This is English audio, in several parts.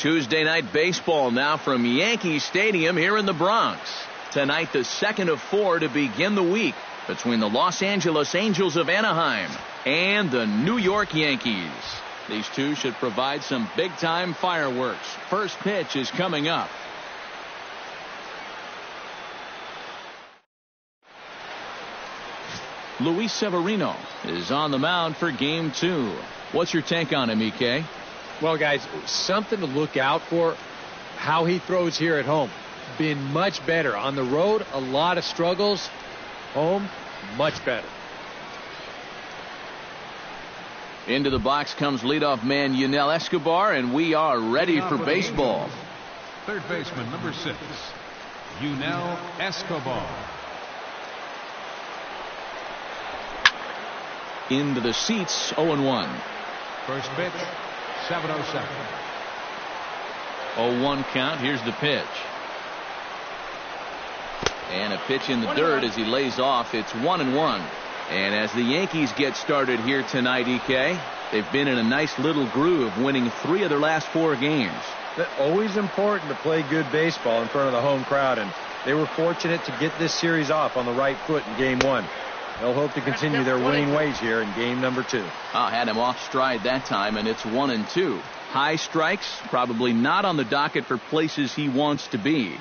Tuesday night baseball now from Yankee Stadium here in the Bronx. Tonight, the second of 4 to begin the week between the Los Angeles Angels of Anaheim and the New York Yankees. These two should provide some big-time fireworks. First pitch is coming up. Luis Severino is on the mound for game 2. What's your take on him, EK? Well, guys, something to look out for. How he throws here at home. Been much better. On the road, a lot of struggles. Home, much better. Into the box comes leadoff man Yunel Escobar, and we are ready for baseball. Third baseman, number 6, Yunel Escobar. Into the seats, 0-1. First pitch, 7-0 0-1 count. Here's the pitch. And a pitch in the dirt as he lays off. It's 1-1. And as the Yankees get started here tonight, EK, they've been in a nice little groove, winning 3 of their last 4 games. It's always important to play good baseball in front of the home crowd, and they were fortunate to get this series off on the right foot in game 1. They'll hope to continue their winning ways here in game number 2. Had him off stride that time, and it's 1-2. High strikes, probably not on the docket for places he wants to be.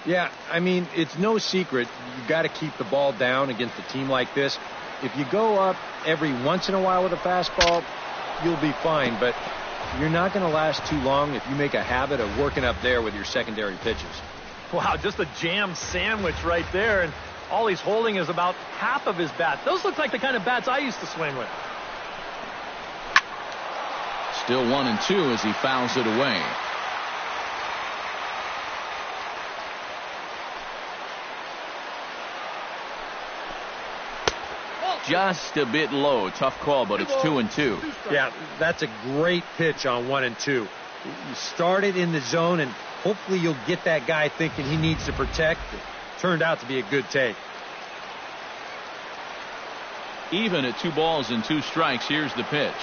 Yeah, I mean, it's no secret. You've got to keep the ball down against a team like this. If you go up every once in a while with a fastball, you'll be fine, but you're not going to last too long if you make a habit of working up there with your secondary pitches. Wow, just a jam sandwich right there, and all he's holding is about half of his bat. Those look like the kind of bats I used to swing with. Still 1-2 as he fouls it away. Just a bit low. Tough call, but it's 2-2. Yeah, that's a great pitch on 1-2. You start it in the zone, and hopefully you'll get that guy thinking he needs to protect. It turned out to be a good take. Even at 2 balls and 2 strikes, here's the pitch.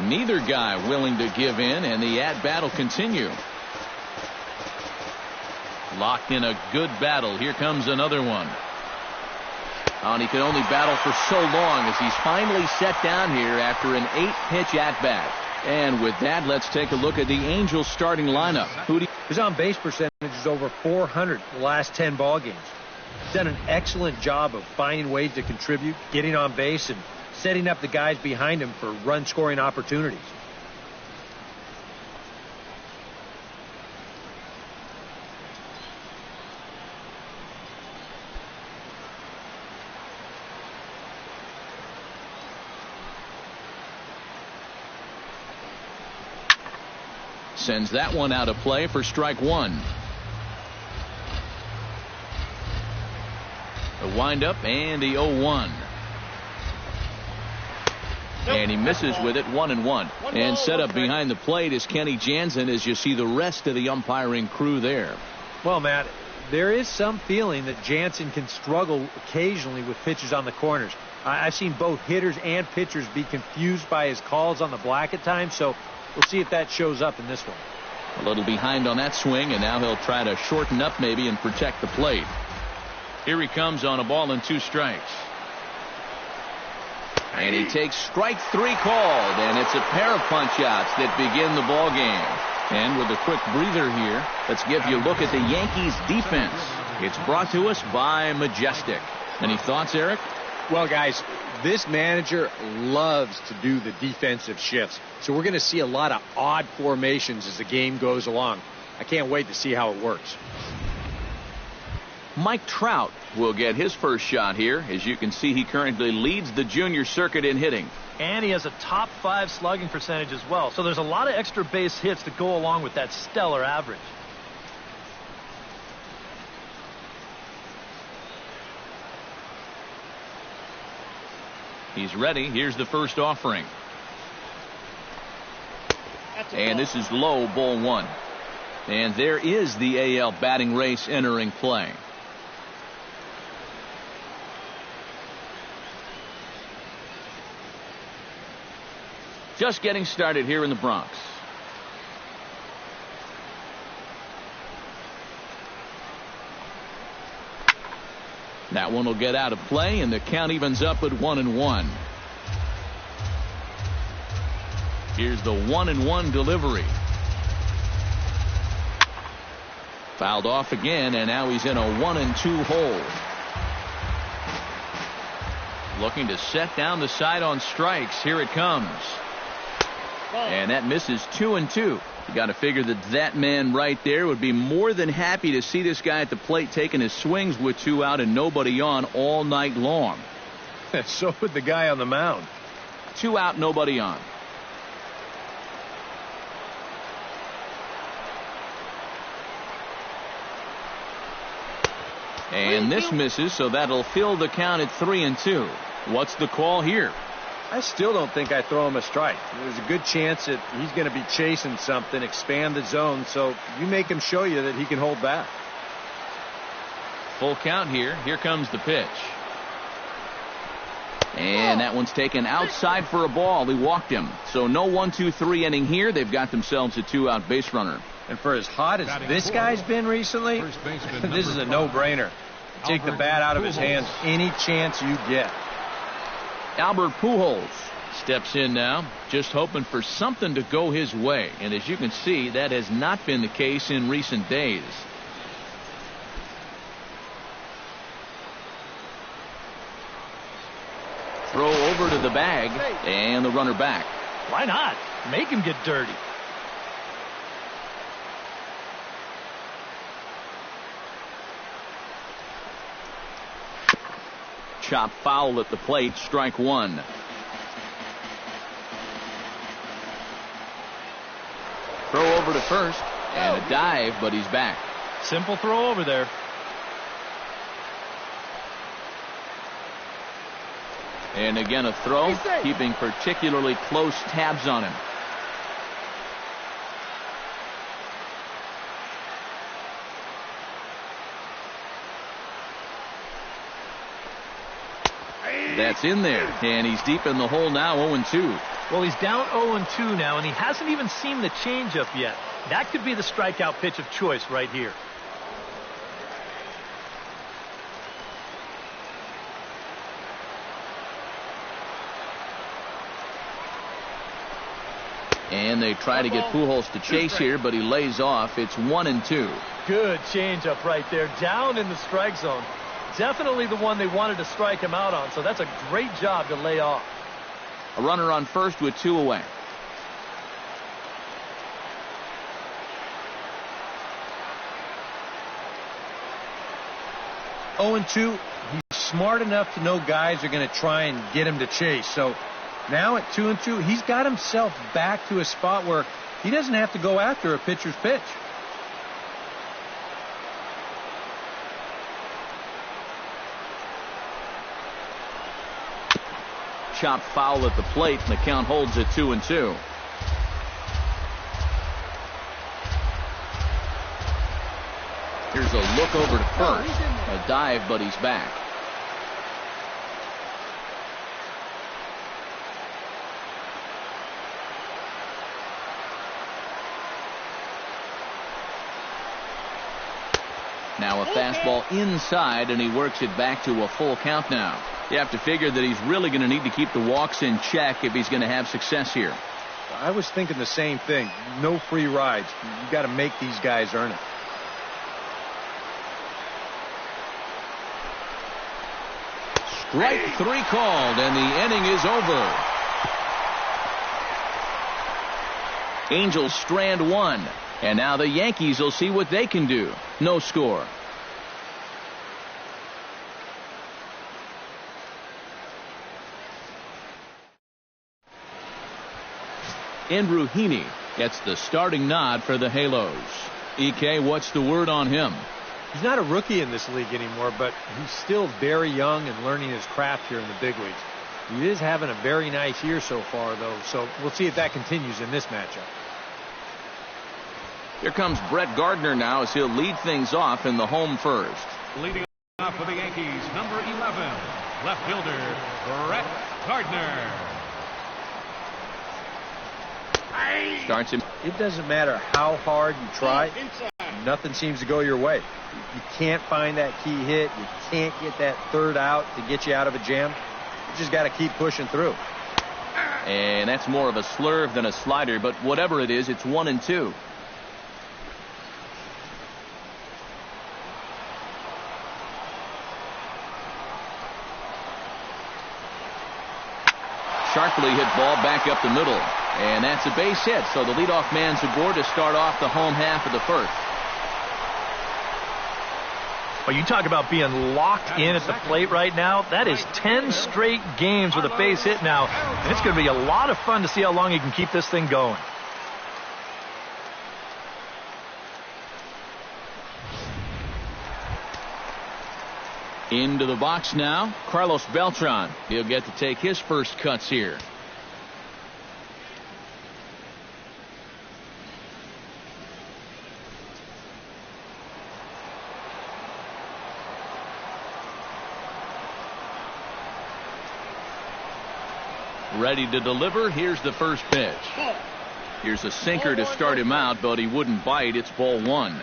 Neither guy willing to give in, and the at-bat will continue. Locked in a good battle. Here comes another one. And he can only battle for so long as he's finally set down here after an 8-pitch at-bat. And with that, let's take a look at the Angels starting lineup. His on-base percentage is over 400 the last 10 ball games. He's done an excellent job of finding ways to contribute, getting on base, and setting up the guys behind him for run-scoring opportunities. Sends that one out of play for strike 1. The windup and the 0-1. And he misses with it, 1-1. And set up behind the plate is Kenny Jansen as you see the rest of the umpiring crew there. Well, Matt, there is some feeling that Jansen can struggle occasionally with pitches on the corners. I've seen both hitters and pitchers be confused by his calls on the black at times, so we'll see if that shows up in this one. A little behind on that swing, and now he'll try to shorten up maybe and protect the plate. Here he comes on a ball and 2 strikes. And he takes strike 3 called, and it's a pair of punch-outs that begin the ball game. And with a quick breather here, let's give you a look at the Yankees defense. It's brought to us by Majestic. Any thoughts, Eric? Well, guys, this manager loves to do the defensive shifts. So we're going to see a lot of odd formations as the game goes along. I can't wait to see how it works. Mike Trout will get his first shot here. As you can see, he currently leads the junior circuit in hitting. And he has a top 5 slugging percentage as well. So there's a lot of extra base hits that go along with that stellar average. He's ready. Here's the first offering. And this is low, ball 1. And there is the AL batting race entering play. Just getting started here in the Bronx. That one will get out of play, and the count evens up at 1-1. Here's the 1-1 delivery. Fouled off again, and now he's in a 1-2 hole. Looking to set down the side on strikes. Here it comes. And that misses 2-2. You got to figure that man right there would be more than happy to see this guy at the plate taking his swings with 2 out and nobody on all night long. So would the guy on the mound. 2 out, nobody on. And this misses, so that'll fill the count at 3-2. What's the call here? I still don't think I throw him a strike. There's a good chance that he's going to be chasing something, expand the zone, so you make him show you that he can hold back. Full count here. Here comes the pitch. And that one's taken outside for a ball. He walked him. So no 1-2-3 inning here. They've got themselves a 2-out base runner. And for as hot as this guy's been recently, this is a no-brainer. Take the bat out of his hands any chance you get. Albert Pujols steps in now, just hoping for something to go his way. And as you can see, that has not been the case in recent days. Throw over to the bag, and the runner back. Why not? Make him get dirty. Chop foul at the plate, strike 1. Throw over to first, and a dive, but he's back. Simple throw over there. And again a throw, keeping particularly close tabs on him. That's in there, and he's deep in the hole now, 0-2. Well, he's down 0-2 now, and he hasn't even seen the changeup yet. That could be the strikeout pitch of choice right here. And they try to get Pujols to chase here, but he lays off. It's 1-2. Good changeup right there, down in the strike zone. Definitely the one they wanted to strike him out on, so that's a great job to lay off. A runner on first with 2 away. Oh, 0-2. He's smart enough to know guys are going to try and get him to chase. So now at 2-2, he's got himself back to a spot where he doesn't have to go after a pitcher's pitch. Chop foul at the plate, and the count holds at 2-2. Here's a look over to first. A dive, but he's back. Now a fastball inside, and he works it back to a full count now. You have to figure that he's really going to need to keep the walks in check if he's going to have success here. I was thinking the same thing. No free rides. You got to make these guys earn it. Strike 3 called, and the inning is over. Angels strand 1, and now the Yankees will see what they can do. No score. Andrew Heaney gets the starting nod for the Halos. EK, what's the word on him? He's not a rookie in this league anymore, but he's still very young and learning his craft here in the big leagues. He is having a very nice year so far, though, so we'll see if that continues in this matchup. Here comes Brett Gardner now as he'll lead things off in the home first. Leading off for the Yankees, number 11, left fielder, Brett Gardner. Starts him. It doesn't matter how hard you try, nothing seems to go your way. You can't find that key hit. You can't get that third out to get you out of a jam. You just got to keep pushing through. And that's more of a slurve than a slider, but whatever it is, it's 1-2. Sharply hit ball back up the middle. And that's a base hit, so the leadoff man's aboard to start off the home half of the first. Well, you talk about being locked in at the plate right now. That is 10 straight games with a base hit now. And it's going to be a lot of fun to see how long he can keep this thing going. Into the box now, Carlos Beltran. He'll get to take his first cuts here. Ready to deliver. Here's the first pitch. Here's a sinker to start him out, but he wouldn't bite. It's ball one.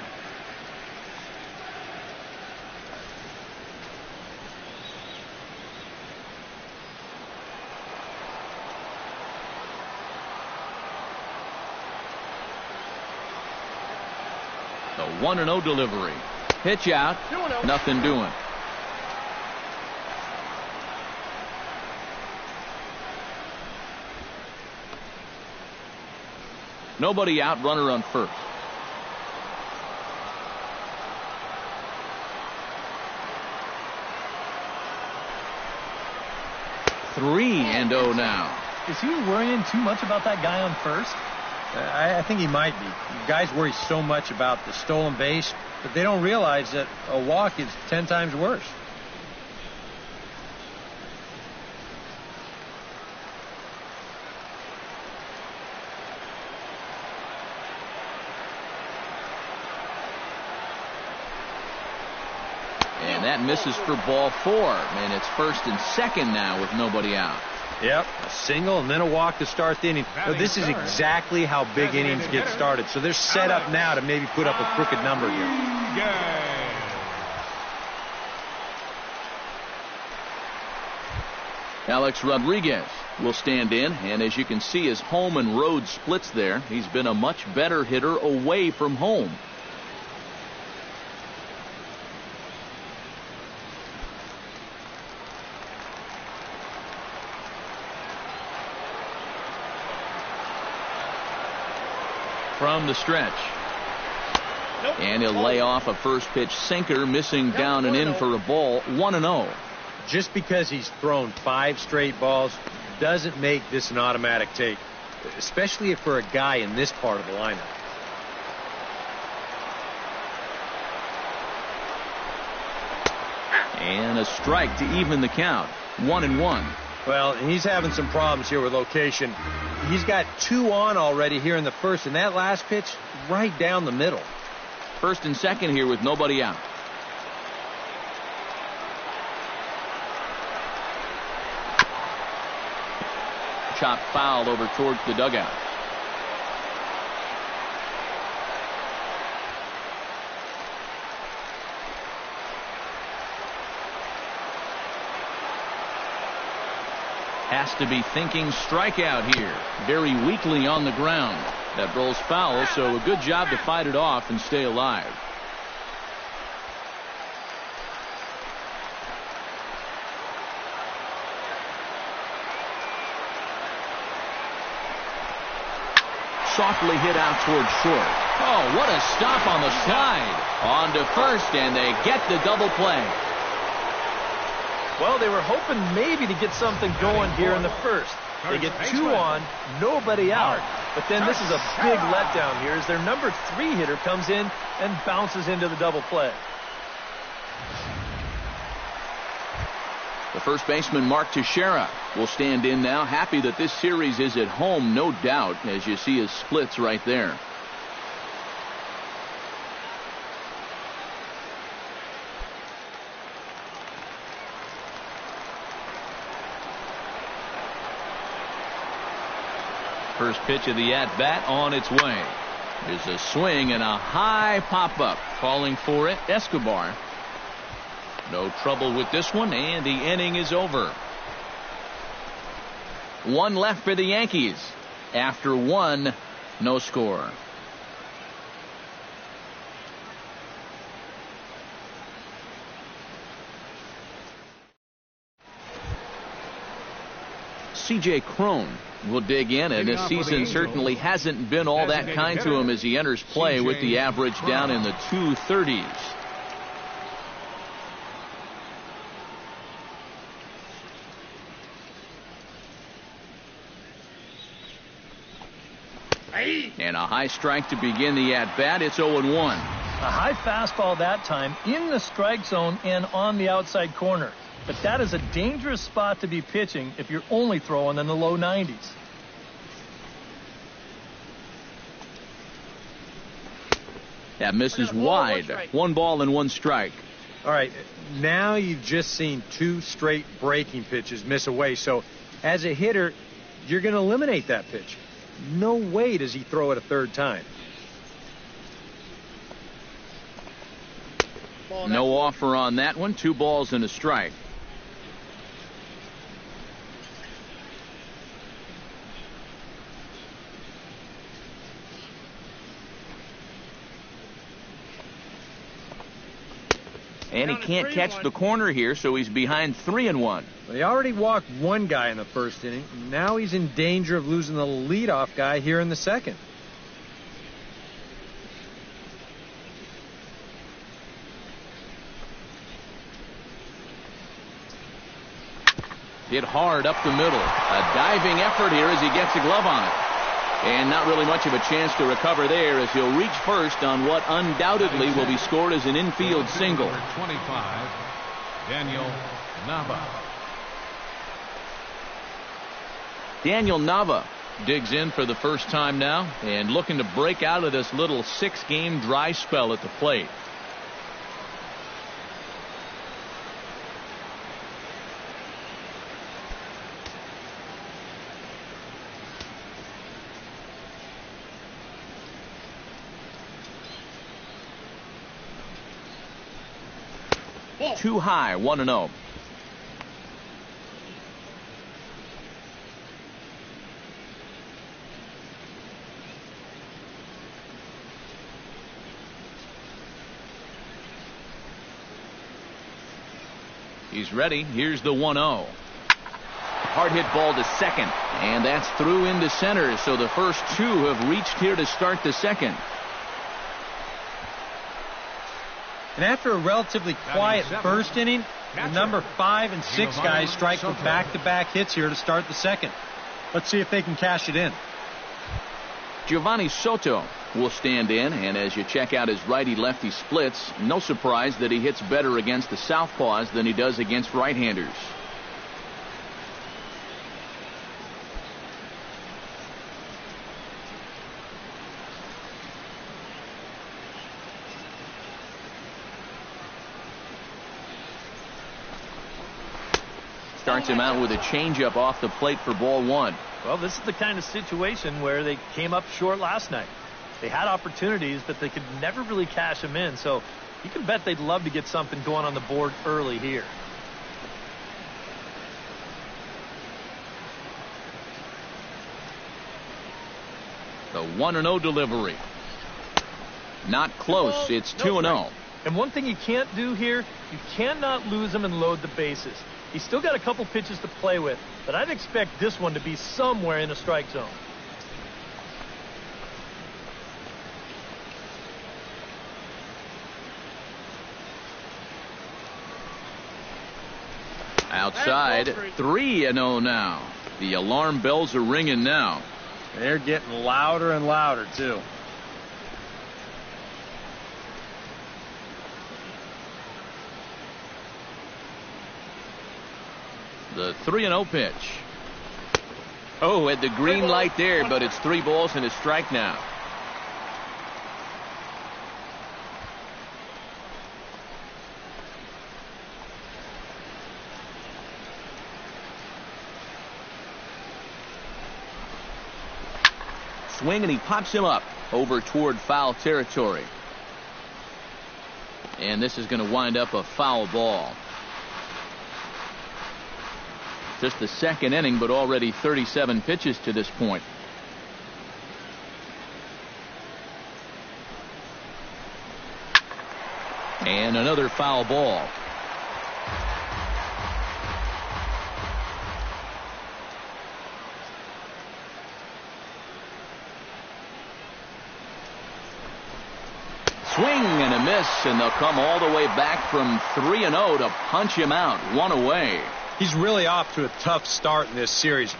The 1-0 delivery. Pitch out. Nothing doing. Nobody out, runner on first. Three and 0 now. Is he worrying too much about that guy on first? I think he might be. Guys worry so much about the stolen base, but they don't realize that a walk is 10 times worse. And that misses for ball four. And it's first and second now with nobody out. Yep, a single and then a walk to start the inning. But this is exactly how big innings get started. So they're set up now to maybe put up a crooked number here. Alex Rodriguez will stand in, and as you can see, his home and road splits there. He's been a much better hitter away from home. From the stretch. And he'll lay off a first pitch sinker, missing down and in for a ball. 1-0. Just because he's thrown 5 straight balls doesn't make this an automatic take, especially for a guy in this part of the lineup. And a strike to even the count. 1-1. Well, he's having some problems here with location. He's got 2 on already here in the first, and that last pitch right down the middle. First and second here with nobody out. Chopped foul over towards the dugout. Has to be thinking strikeout here. Very weakly on the ground. That rolls foul, so a good job to fight it off and stay alive. Softly hit out towards short. Oh, what a stop on the slide. On to first, and they get the double play. Well, they were hoping maybe to get something going here in the first. They get 2 on, nobody out. But then this is a big letdown here as their number 3 hitter comes in and bounces into the double play. The first baseman, Mark Teixeira, will stand in now. Happy that this series is at home, no doubt, as you see his splits right there. First pitch of the at-bat on its way. There's a swing and a high pop-up. Calling for it, Escobar. No trouble with this one, and the inning is over. One left for the Yankees. After one, no score. C.J. Cron will dig in, and this season certainly hasn't been all that kind to him as he enters play with the average down in the 230s. And a high strike to begin the at-bat. It's 0-1. A high fastball that time in the strike zone and on the outside corner. But that is a dangerous spot to be pitching if you're only throwing in the low 90s. That misses wide. 1 ball and 1 strike. All right, now you've just seen 2 straight breaking pitches miss away. So as a hitter, you're going to eliminate that pitch. No way does he throw it a third time. No offer on that one. 2 balls and a strike. And he can't catch the corner here, so he's behind 3-1. Well, he already walked 1 guy in the first inning. Now he's in danger of losing the leadoff guy here in the second. Hit hard up the middle. A diving effort here as he gets a glove on it. And not really much of a chance to recover there as he'll reach first on what undoubtedly will be scored as an infield single. 25, Daniel Nava. Daniel Nava digs in for the first time now and looking to break out of this little 6-game dry spell at the plate. Too high, 1-0. He's ready. Here's the 1-0. Hard hit ball to second, and that's through into center. So the first 2 have reached here to start the second. And after a relatively quiet first inning, the number 5 and 6 guys strike with back-to-back hits here to start the second. Let's see if they can cash it in. Giovanni Soto will stand in, and as you check out his righty-lefty splits, no surprise that he hits better against the southpaws than he does against right-handers. Starts him out with a changeup off the plate for ball 1. Well, this is the kind of situation where they came up short last night. They had opportunities, but they could never really cash them in. So you can bet they'd love to get something going on the board early here. The 1-0 delivery. Not close. It's 2-0. And one thing you can't do here, you cannot lose him and load the bases. He's still got a couple pitches to play with, but I'd expect this one to be somewhere in the strike zone. Outside, 3-0 now. The alarm bells are ringing now. They're getting louder and louder, too. The 3-0 pitch. Oh, had the green light there, but it's 3 balls and a strike now. Swing, and he pops him up. over toward foul territory. And this is going to wind up a foul ball. Just the second inning, but already 37 pitches to this point. And another foul ball. Swing and a miss, and they'll come all the way back from 3-0 to punch him out. One away. He's really off to a tough start in this series.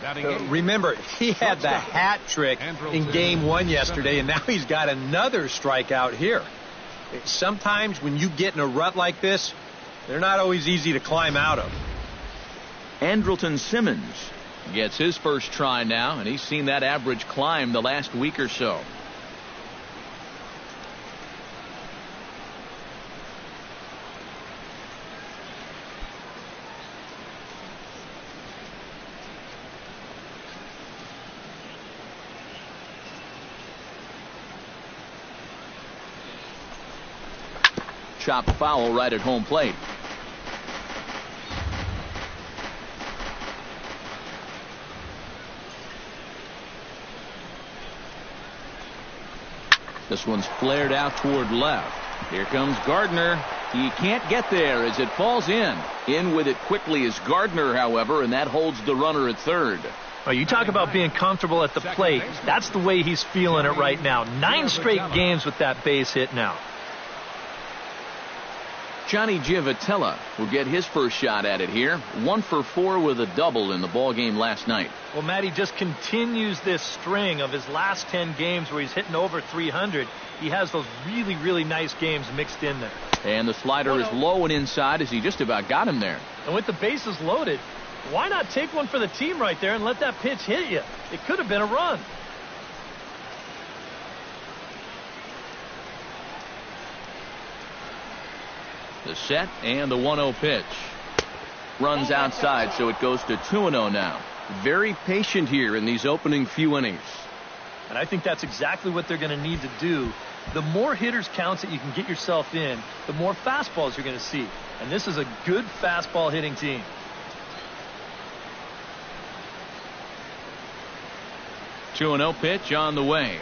Remember, he had the hat trick in game 1 yesterday, and now he's got another strikeout here. Sometimes when you get in a rut like this, they're not always easy to climb out of. Andrelton Simmons gets his first try now, and he's seen that average climb the last week or so. Chopped foul right at home plate. This one's flared out toward left. Here comes Gardner. He can't get there as it falls in. In with it quickly is Gardner, however, and that holds the runner at third. Oh, you talk about being comfortable at the plate. That's the way he's feeling it right now. 9 straight games with that base hit now. Johnny Giavotella will get his first shot at it here. 1 for 4 with a double in the ball game last night. Well, Matty just continues this string of his last 10 games where he's hitting over 300. He has those really, really nice games mixed in there. And the slider is low and inside as he just about got him there. And with the bases loaded, why not take one for the team right there and let that pitch hit you? It could have been a run. The set and the 1-0 pitch. Runs outside, so it goes to 2-0 now. Very patient here in these opening few innings. And I think that's exactly what they're going to need to do. The more hitters counts that you can get yourself in, the more fastballs you're going to see. And this is a good fastball hitting team. Two 2-0 pitch on the way.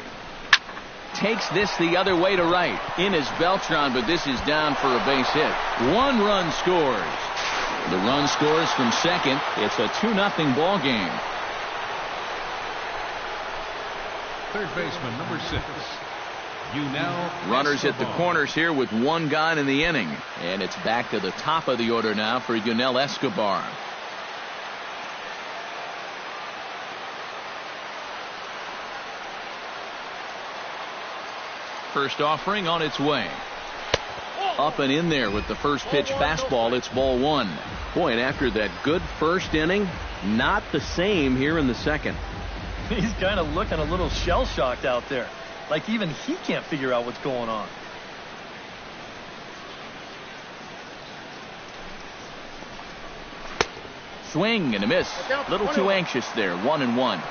Takes this the other way to right. In is Beltran, but this is down for a base hit. 1 run scores. The run scores from second. It's a 2-0 ball game. Third baseman, number 6. Runners at the corners here with 1 gone in the inning. And it's back to the top of the order now for Yunel Escobar. First offering on its way. Up and in there with the first pitch fastball. It's ball 1. Boy, and after that good first inning, not the same here in the second. He's kind of looking a little shell-shocked out there. Like even he can't figure out what's going on. Swing and a miss. A little too anxious there. 1-1.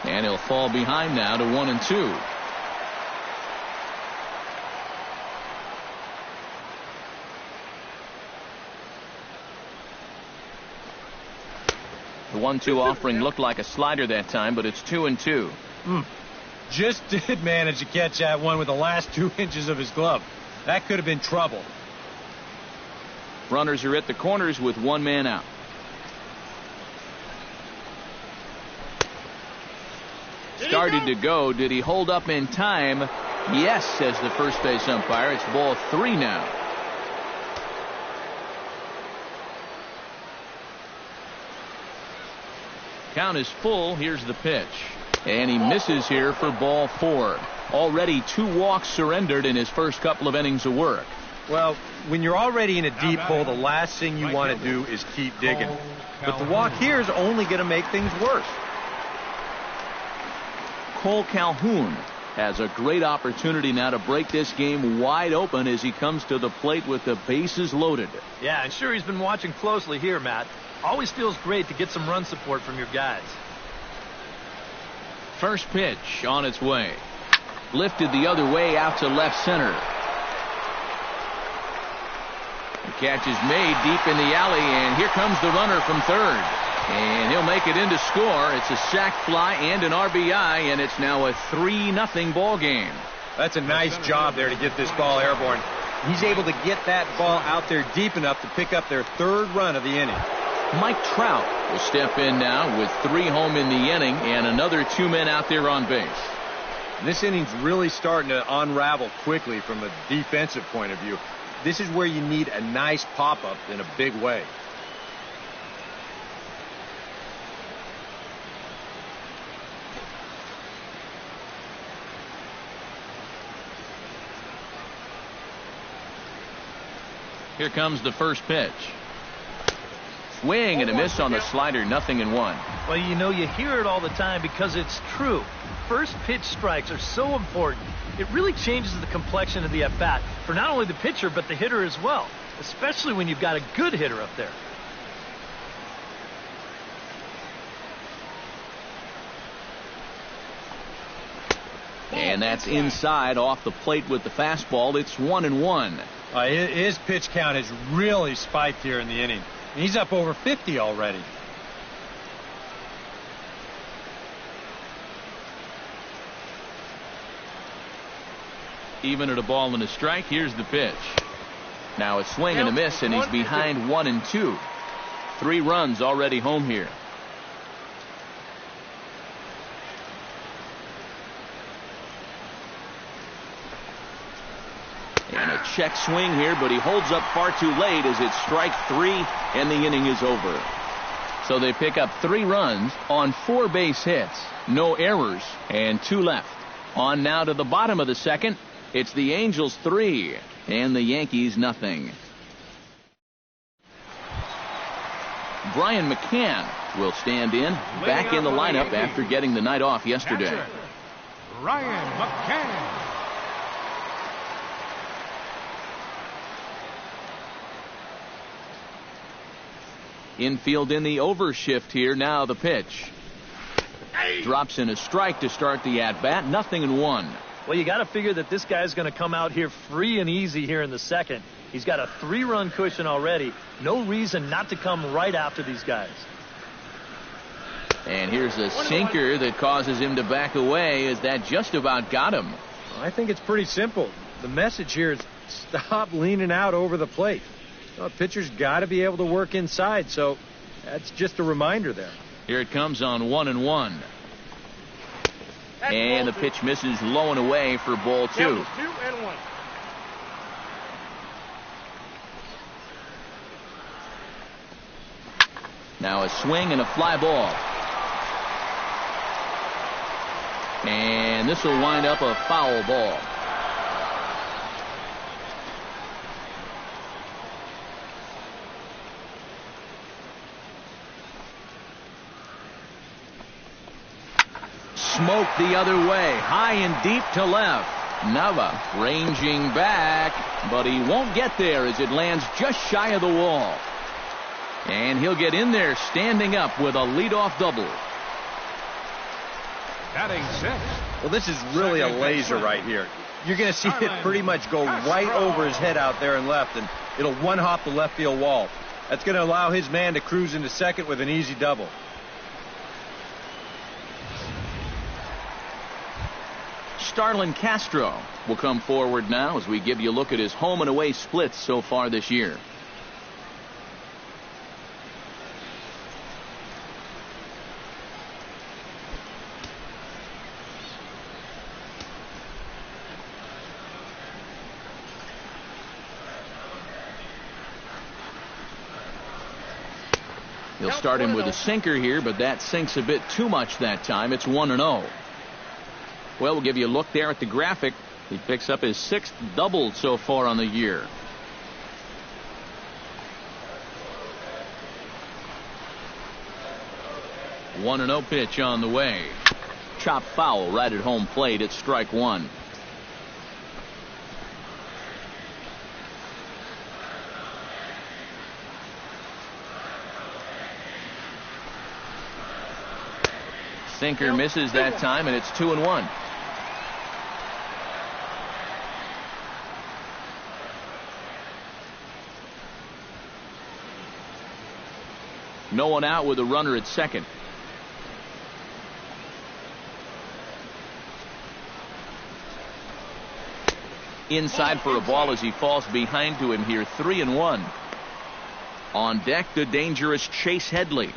And he'll fall behind now to 1-2. The 1-2 offering looked like a slider that time, but it's 2-2. Just did manage to catch that one with the last 2 inches of his glove. That could have been trouble. Runners are at the corners with 1 man out. Started to go. Did he hold up in time? Yes, says the first base umpire. It's ball 3 now. Count is full. Here's the pitch. And he misses here for ball 4. Already 2 walks surrendered in his first couple of innings of work. Well, when you're already in a deep hole, the last thing you want to do is keep digging. But the walk here is only going to make things worse. Cole Calhoun has a great opportunity now to break this game wide open as he comes to the plate with the bases loaded. Yeah, and sure, he's been watching closely here, Matt. Always feels great to get some run support from your guys. First pitch on its way. Lifted the other way out to left center. The catch is made deep in the alley, and here comes the runner from third. And he'll make it in to score. It's a sac fly and an RBI, and it's now a 3-0 ball game. That's a nice job there to get this ball airborne. He's able to get that ball out there deep enough to pick up their third run of the inning. Mike Trout will step in now with 3 home in the inning and another 2 men out there on base. This inning's really starting to unravel quickly from a defensive point of view. This is where you need a nice pop-up in a big way. Here comes the first pitch. Swing and a miss on the slider, 0-1. Well, you know, you hear it all the time because it's true. First pitch strikes are so important. It really changes the complexion of the at-bat for not only the pitcher but the hitter as well, especially when you've got a good hitter up there. And that's inside off the plate with the fastball. It's 1-1. His pitch count has really spiked here in the inning. He's up over 50 already. Even at a ball and a strike, here's the pitch. Now a swing and a miss, and he's behind 1-2. 3 runs already home here. And a check swing here, but he holds up far too late as it's strike 3, and the inning is over. So they pick up 3 runs on 4 base hits, no errors, and 2 left. On now to the bottom of the second. It's the Angels 3 and the Yankees 0. Brian McCann will stand in, back in the lineup after getting the night off yesterday. Ryan McCann. Infield in the overshift here. Now the pitch. Drops in a strike to start the at-bat. 0-1. Well, you got to figure that this guy's going to come out here free and easy here in the second. He's got a 3-run cushion already. No reason not to come right after these guys. And here's a sinker that causes him to back away, as that just about got him. I think it's pretty simple. The message here is stop leaning out over the plate. The pitcher's got to be able to work inside, so that's just a reminder there. Here it comes on 1-1. And the pitch misses low and away for ball 2. 2-1. Now a swing and a fly ball. And this will wind up a foul ball. Smoke the other way, high and deep to left. Nava ranging back, but he won't get there as it lands just shy of the wall. And he'll get in there standing up with a leadoff double. Batting 6. Well, this is really a laser right here. You're going to see it pretty much go right over his head out there and left, and it'll one-hop the left field wall. That's going to allow his man to cruise into second with an easy double. Starlin Castro will come forward now as we give you a look at his home and away splits so far this year. He'll start him with a sinker here, but that sinks a bit too much that time. It's 1-0. Well, we'll give you a look there at the graphic. He picks up his 6th double so far on the year. One 1-0 pitch on the way. Chop foul right at home plate. It's strike one. Sinker misses that time, and it's 2-1. No one out with a runner at second. Inside for a ball as he falls behind to him here. 3-1. On deck, the dangerous Chase Headley.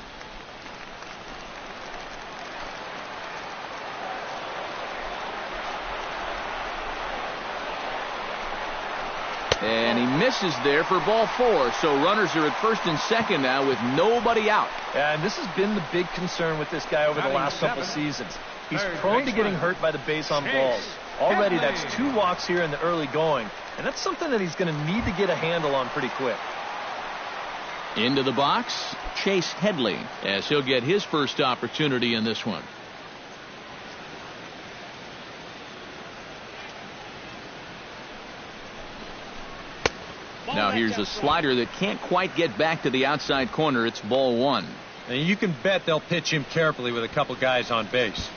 And he misses there for ball four. So runners are at first and second now with nobody out. And this has been the big concern with this guy over the last couple seasons. He's prone to getting hurt by the base on balls. Already that's 2 walks here in the early going. And that's something that he's going to need to get a handle on pretty quick. Into the box, Chase Headley, as he'll get his first opportunity in this one. Now here's a slider that can't quite get back to the outside corner. It's ball one. And you can bet they'll pitch him carefully with a couple guys on base.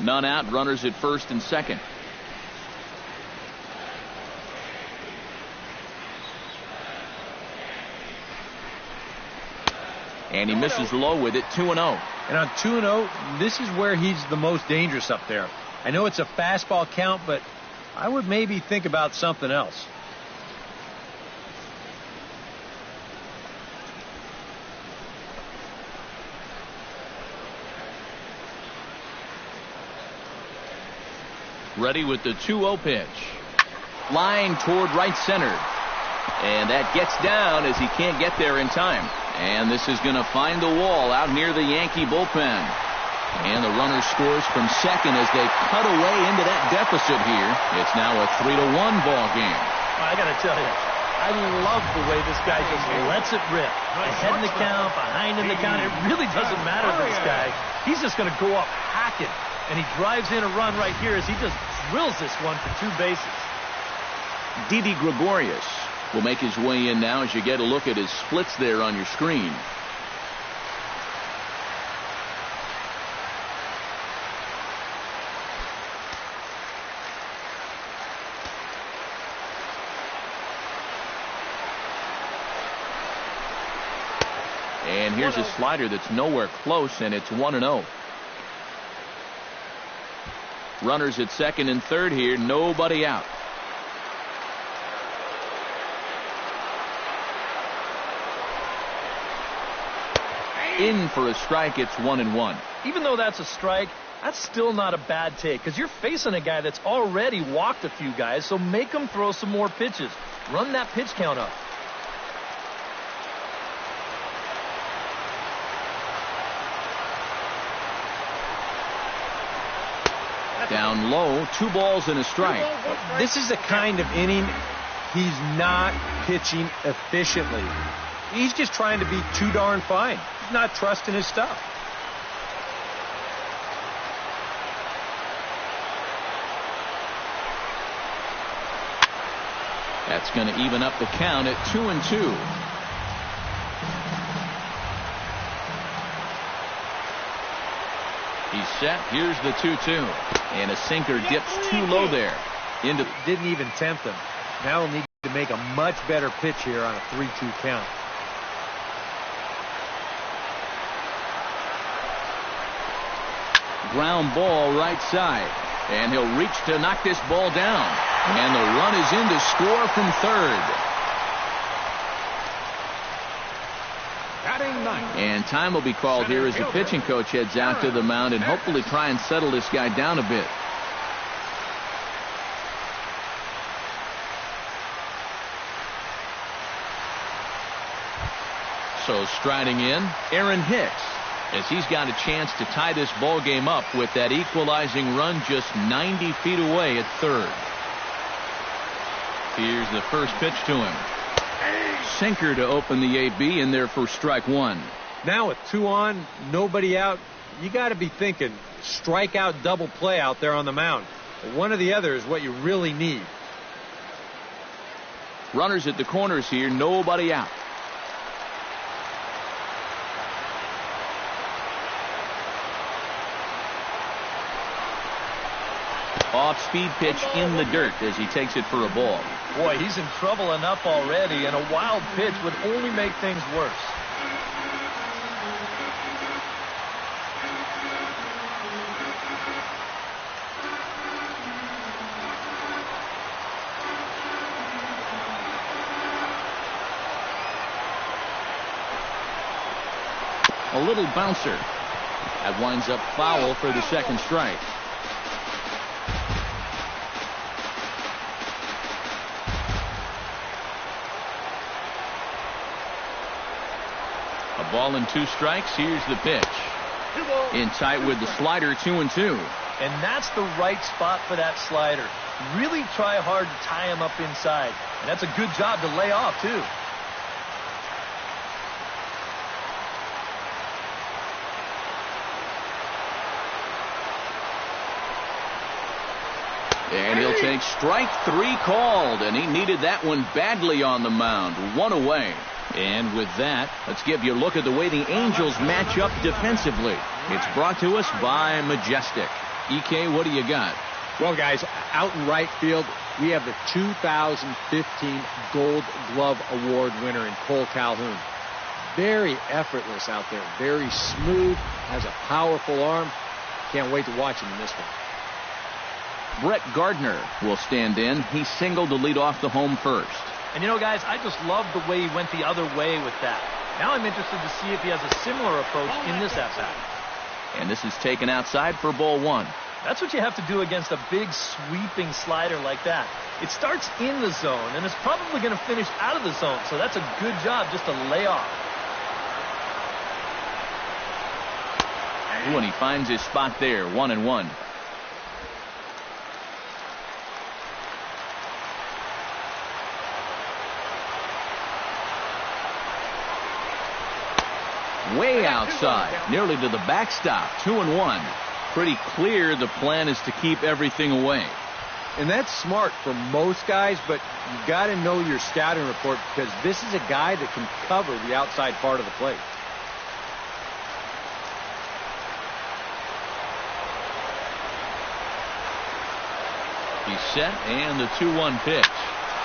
None out, runners at first and second. And he misses low with it. 2-0. And on 2-0, this is where he's the most dangerous up there. I know it's a fastball count, but I would maybe think about something else. Ready with the 2-0 pitch. Line toward right center. And that gets down as he can't get there in time. And this is going to find the wall out near the Yankee bullpen. And the runner scores from second as they cut away into that deficit here. It's now a 3-1 ball game. I got to tell you, I love the way this guy just lets it rip. Ahead in the count, behind in the count. It really doesn't matter to this guy. He's just going to go up hacking. And he drives in a run right here as he just drills this one for 2 bases. Didi Gregorius will make his way in now as you get a look at his splits there on your screen. And here's a slider that's nowhere close, and it's 1-0. Runners at second and third here, nobody out. In for a strike. It's 1-1. Even though that's a strike, that's still not a bad take because you're facing a guy that's already walked a few guys, so make him throw some more pitches. Run that pitch count up. Down low, 2 balls and a strike. This is the kind of inning he's not pitching efficiently. He's just trying to be too darn fine. He's not trusting his stuff. That's going to even up the count at 2-2. He's set. Here's the 2-2. And a sinker dips too low there. Didn't even tempt him. Now he'll need to make a much better pitch here on a 3-2 count. Ground ball right side. And he'll reach to knock this ball down. And the run is in to score from third. And time will be called here as the pitching coach heads out to the mound and hopefully try and settle this guy down a bit. So striding in, Aaron Hicks, as he's got a chance to tie this ball game up with that equalizing run just 90 feet away at third. Here's the first pitch to him. Sinker to open the AB in there for strike one. Now with 2 on, nobody out, you got to be thinking strikeout double play out there on the mound. One or the other is what you really need. Runners at the corners here, nobody out. Off-speed pitch in the dirt as he takes it for a ball. Boy, he's in trouble enough already, and a wild pitch would only make things worse. A little bouncer. That winds up foul for the second strike. A ball and 2 strikes. Here's the pitch. In tight with the slider, 2-2. And that's the right spot for that slider. Really try hard to tie him up inside. And that's a good job to lay off, too. And he'll take strike 3 called, and he needed that one badly on the mound. 1 away. And with that, let's give you a look at the way the Angels match up defensively. It's brought to us by Majestic. EK, what do you got? Well, guys, out in right field, we have the 2015 Gold Glove Award winner in Cole Calhoun. Very effortless out there, very smooth, has a powerful arm. Can't wait to watch him in this one. Brett Gardner will stand in. He singled to lead off the home first. And you know, guys, I just love the way he went the other way with that. Now I'm interested to see if he has a similar approach in this at-bat. And this is taken outside for ball 1. That's what you have to do against a big sweeping slider like that. It starts in the zone, and it's probably going to finish out of the zone. So that's a good job just to lay off. When he finds his spot there, 1-1. Way outside, nearly to the backstop, 2-1. Pretty clear the plan is to keep everything away. And that's smart for most guys, but you got to know your scouting report because this is a guy that can cover the outside part of the plate. He's set, and the 2-1 pitch.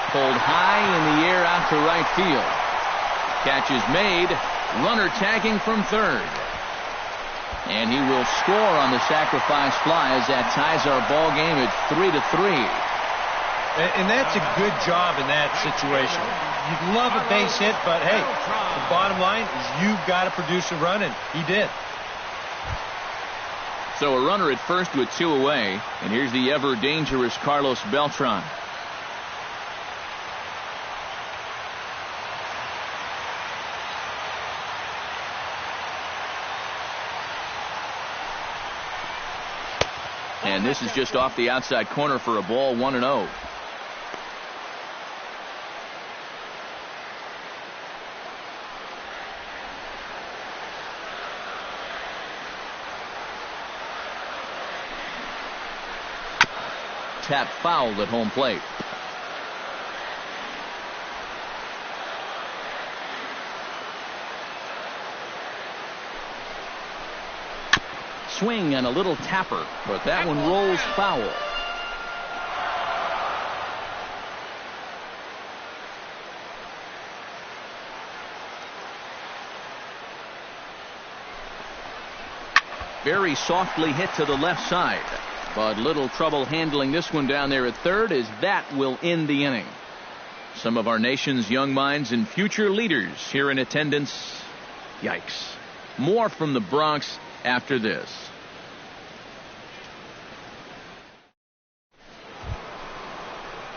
Pulled high in the air out to right field. Catch is made. Runner tagging from third. And he will score on the sacrifice fly as that ties our ball game at 3-3. And that's a good job in that situation. You'd love a base hit, but hey, the bottom line is you've got to produce a run, and he did. So a runner at first with 2 away, and here's the ever dangerous Carlos Beltran. And this is just off the outside corner for a ball, 1-0. Tap fouled at home plate. Swing and a little tapper, but that one rolls foul. Very softly hit to the left side, but little trouble handling this one down there at third, as that will end the inning. Some of our nation's young minds and future leaders here in attendance. Yikes. More from the Bronx after this.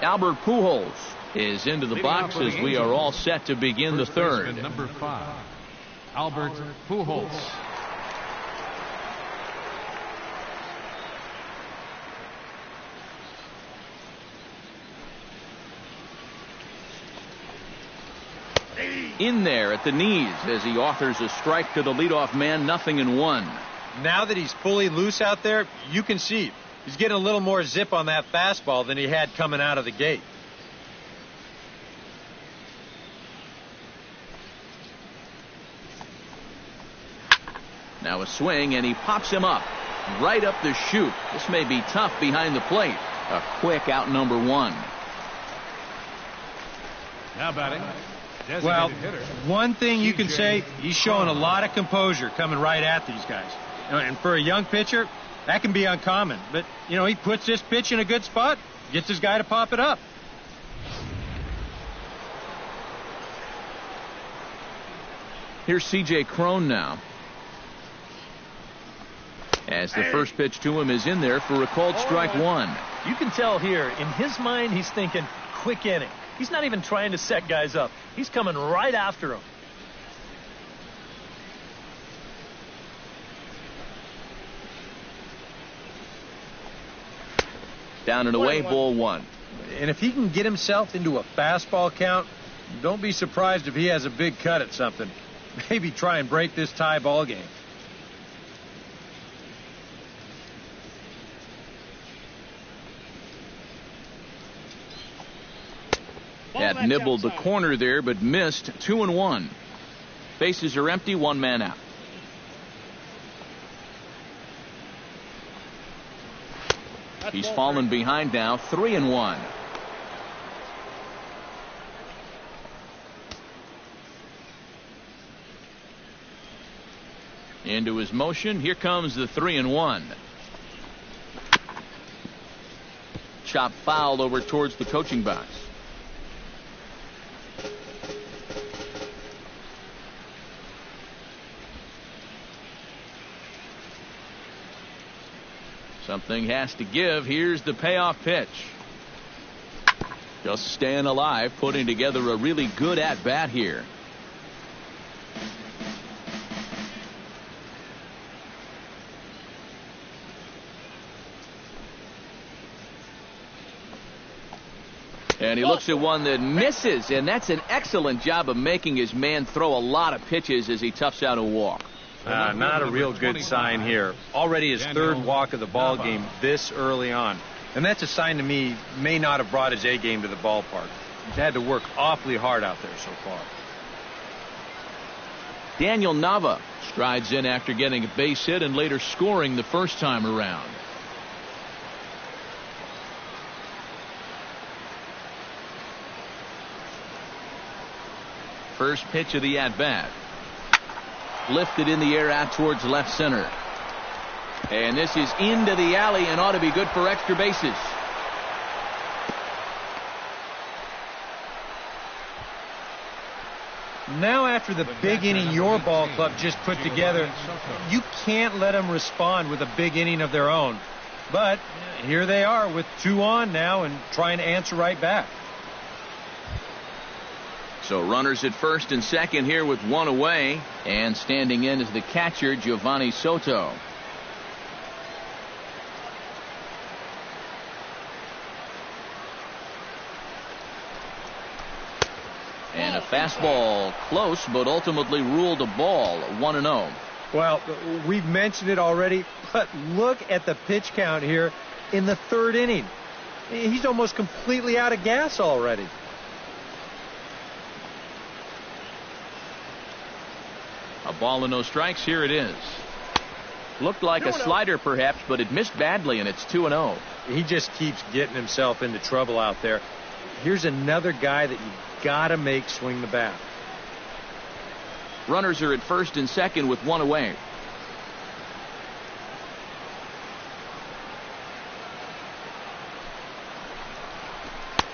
Albert Pujols is into the box as we are all set to begin the third. Number 5, Albert Pujols. In there at the knees as he authors a strike to the leadoff man, 0-1. Now that he's fully loose out there, you can see he's getting a little more zip on that fastball than he had coming out of the gate. Now a swing, and he pops him up right up the chute. This may be tough behind the plate. A quick out, number 1. Now batting. Well, Hitter. one thing you can say, he's showing a lot of composure coming right at these guys. And for a young pitcher, that can be uncommon. But, he puts this pitch in a good spot, gets his guy to pop it up. Here's C.J. Cron now. As the first pitch to him is in there for a called strike 1. You can tell here, in his mind, he's thinking quick inning. He's not even trying to set guys up. He's coming right after them. Down and away, ball 1. And if he can get himself into a fastball count, don't be surprised if he has a big cut at something. Maybe try and break this tie ball game. Had nibbled the corner there, but missed. 2-1. Bases are empty, 1 man out. He's fallen behind now, 3-1. Into his motion. Here comes the 3-1. Chop fouled over towards the coaching box. Something has to give. Here's the payoff pitch. Just staying alive, putting together a really good at-bat here. And he looks at one that misses, and that's an excellent job of making his man throw a lot of pitches as he toughs out a walk. Not a real good sign here. Already his third walk of the ball game this early on. And that's a sign to me he may not have brought his A game to the ballpark. He's had to work awfully hard out there so far. Daniel Nava strides in after getting a base hit and later scoring the first time around. First pitch of the at-bat. Lifted in the air out towards left center. And this is into the alley and ought to be good for extra bases. Now after the big inning your ball club just put together, you can't let them respond with a big inning of their own. But here they are with 2 on now and trying to answer right back. So runners at first and second here with 1 away, and standing in is the catcher Giovanni Soto. And a fastball close, but ultimately ruled a ball. 1-0. Well, we've mentioned it already, but look at the pitch count here in the 3rd inning. He's almost completely out of gas already. A ball and no strikes. Here it is. Looked like a slider perhaps, but it missed badly, and it's 2-0. He just keeps getting himself into trouble out there. Here's another guy that you gotta make swing the bat. Runners are at first and second with 1 away.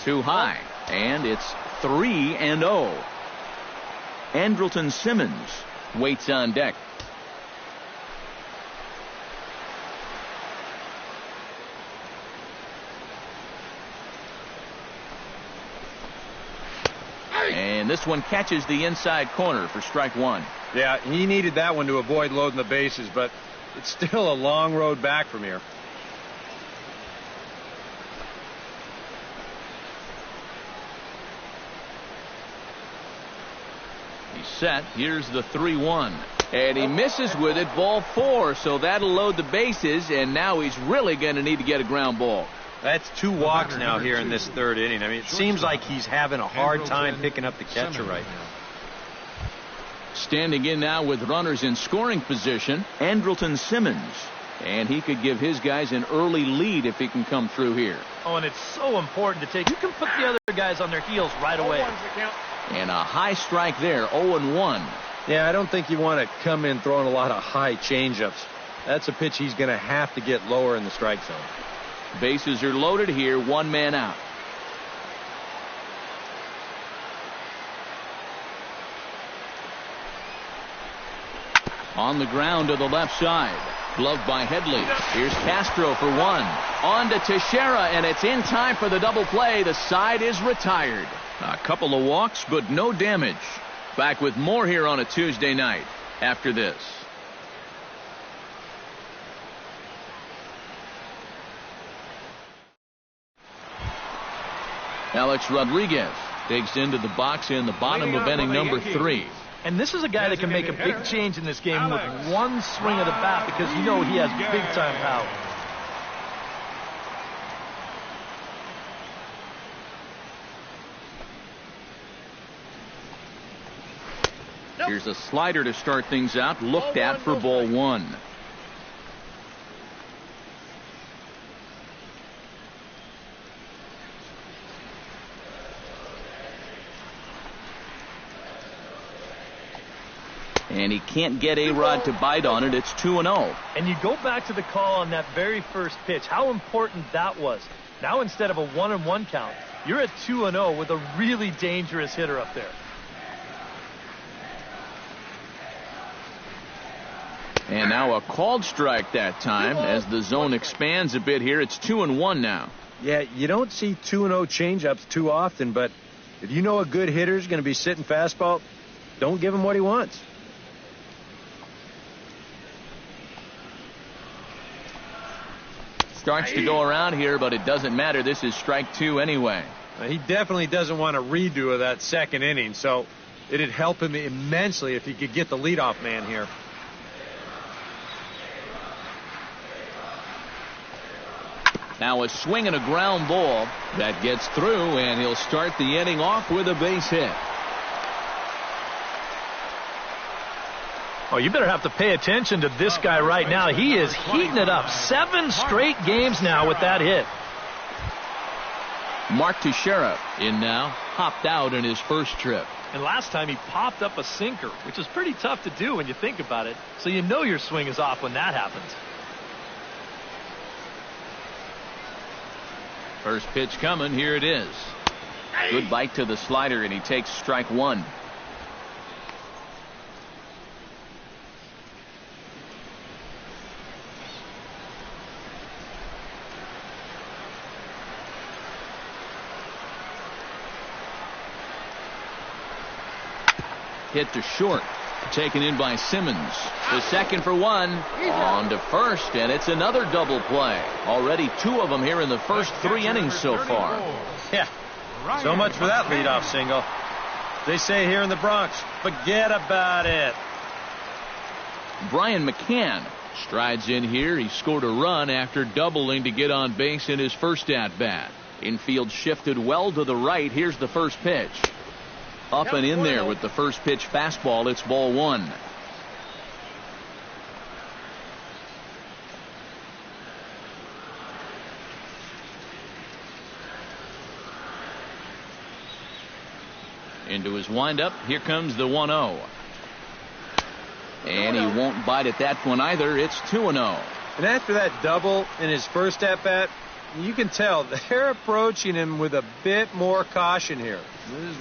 Too high, and it's 3-0. Andrelton Simmons waits on deck. And this one catches the inside corner for strike 1. Yeah, he needed that one to avoid loading the bases, but it's still a long road back from here. He's set. Here's the 3-1. And he misses with it, ball 4, so that'll load the bases, and now he's really going to need to get a ground ball. That's 2 walks now here in this 3rd inning. I mean, it seems like he's having a hard time picking up the catcher right now. Standing in now with runners in scoring position, Andrelton Simmons. And he could give his guys an early lead if he can come through here. Oh, and it's so important to take. You can put the other guys on their heels right away. And a high strike there, 0-1. Yeah, I don't think you want to come in throwing a lot of high changeups. That's a pitch he's going to have to get lower in the strike zone. Bases are loaded here, 1 man out. On the ground to the left side. Gloved by Headley. Here's Castro for 1. On to Teixeira, and it's in time for the double play. The side is retired. A couple of walks, but no damage. Back with more here on a Tuesday night after this. Alex Rodriguez digs into the box in the bottom of inning number 3. And this is a guy that can make a big change in this game with one swing of the bat because you know he has big-time power. Here's a slider to start things out, looked at for ball 1. And he can't get A-Rod to bite on it. It's 2-0. And you go back to the call on that very first pitch, how important that was. Now instead of a 1-1 count, you're at 2-0 with a really dangerous hitter up there. And now a called strike that time as the zone expands a bit here. It's 2-1 now. Yeah, you don't see 2-0 changeups too often, but if you know a good hitter's going to be sitting fastball, don't give him what he wants. Starts to go around here, but it doesn't matter. This is strike 2 anyway. He definitely doesn't want a redo of that 2nd inning, so it'd help him immensely if he could get the leadoff man here. Now a swing and a ground ball that gets through, and he'll start the inning off with a base hit. Oh, you better have to pay attention to this guy right now. He is heating it up. 7 straight games now with that hit. Mark Teixeira in now, hopped out in his first trip. And last time he popped up a sinker, which is pretty tough to do when you think about it. So you know your swing is off when that happens. First pitch coming. Here it is. Good bite to the slider, and he takes strike 1. Hit to short. Taken in by Simmons. The second for 1. On to first, and it's another double play. Already 2 of them here in the first 3 innings so far. Yeah, so much for that leadoff single. They say here in the Bronx, forget about it. Brian McCann strides in here. He scored a run after doubling to get on base in his first at-bat. Infield shifted well to the right. Here's the first pitch. Up and in there with the first pitch fastball. It's ball 1. Into his windup. Here comes the 1-0. And he won't bite at that one either. It's 2-0. And after that double in his first at-bat, you can tell they're approaching him with a bit more caution here.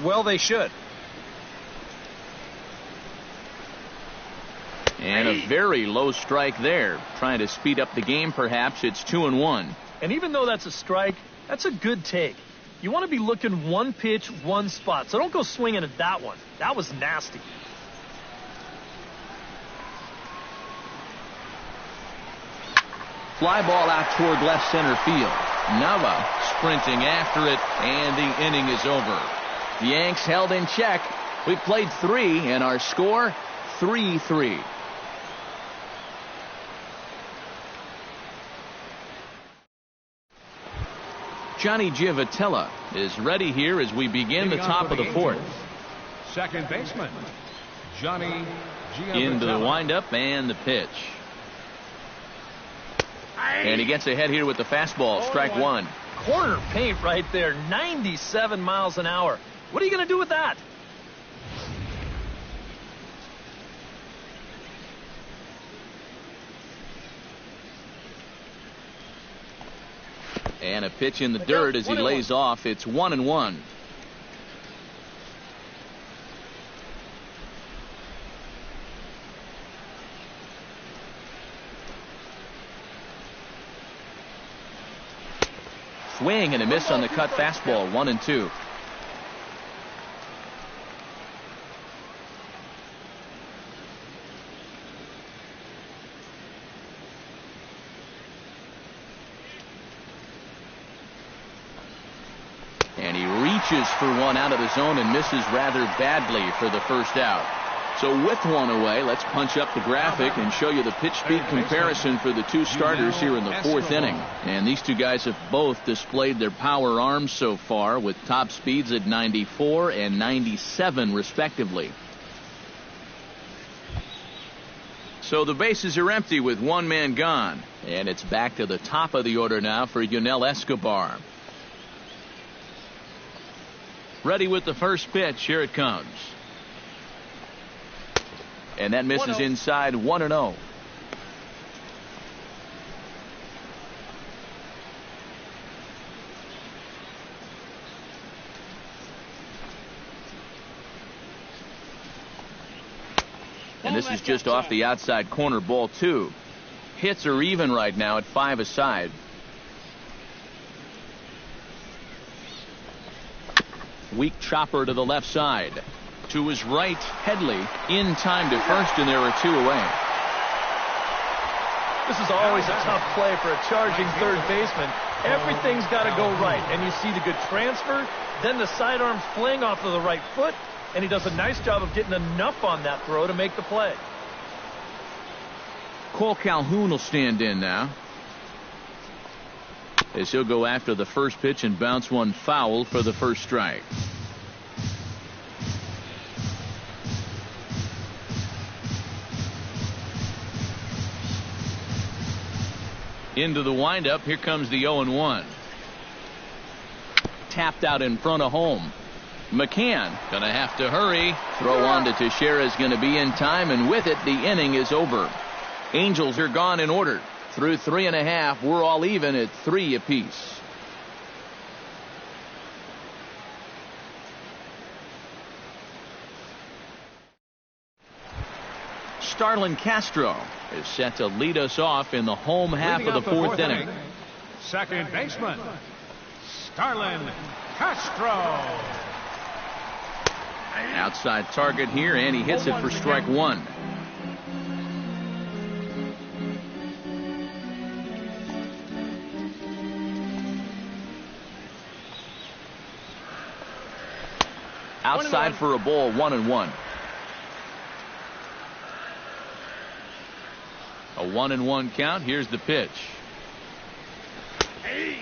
Well, they should. And a very low strike there. Trying to speed up the game, perhaps. It's 2-1. And even though that's a strike, that's a good take. You want to be looking one pitch, one spot. So don't go swinging at that one. That was nasty. Fly ball out toward left center field. Nava sprinting after it, and the inning is over. The Yanks held in check. We've played 3, and our score 3-3. Johnny Giavotella is ready here as we begin the top of the 4th. Second baseman, Johnny Giavotella. Into the windup and the pitch. And he gets ahead here with the fastball. Strike 1. Corner paint right there. 97 miles an hour. What are you going to do with that? And a pitch in the dirt as he lays off. It's 1-1. Swing and a miss on the cut fastball. 1-2. And he reaches for one out of the zone and misses rather badly for the first out. So with one away, let's punch up the graphic and show you the pitch speed comparison for the 2 starters here in the 4th inning. And these 2 guys have both displayed their power arms so far with top speeds at 94 and 97 respectively. So the bases are empty with 1 man gone. And it's back to the top of the order now for Yunel Escobar. Ready with the first pitch. Here it comes. And that misses inside. 1-0. And this is just off the outside corner. Ball 2. Hits are even right now at 5 aside. Weak chopper to the left side. To his right, Headley in time to first, and there are 2 away. This is always a tough play for a charging third baseman. Everything's got to go right, and you see the good transfer, then the sidearm fling off of the right foot, and he does a nice job of getting enough on that throw to make the play. Cole Calhoun will stand in now, as he'll go after the first pitch and bounce one foul for the first strike. Into the windup. Here comes the 0-1. Tapped out in front of home. McCann going to have to hurry. Throw on to Teixeira is going to be in time, and with it, the inning is over. Angels are gone in order. Through 3.5, we're all even at 3 apiece. Starlin Castro is set to lead us off in the home half of the 4th inning. Second baseman, Starlin Castro. Outside target here, and he hits it for strike 1. Outside for a ball. 1-1. A 1-1 count. Here's the pitch.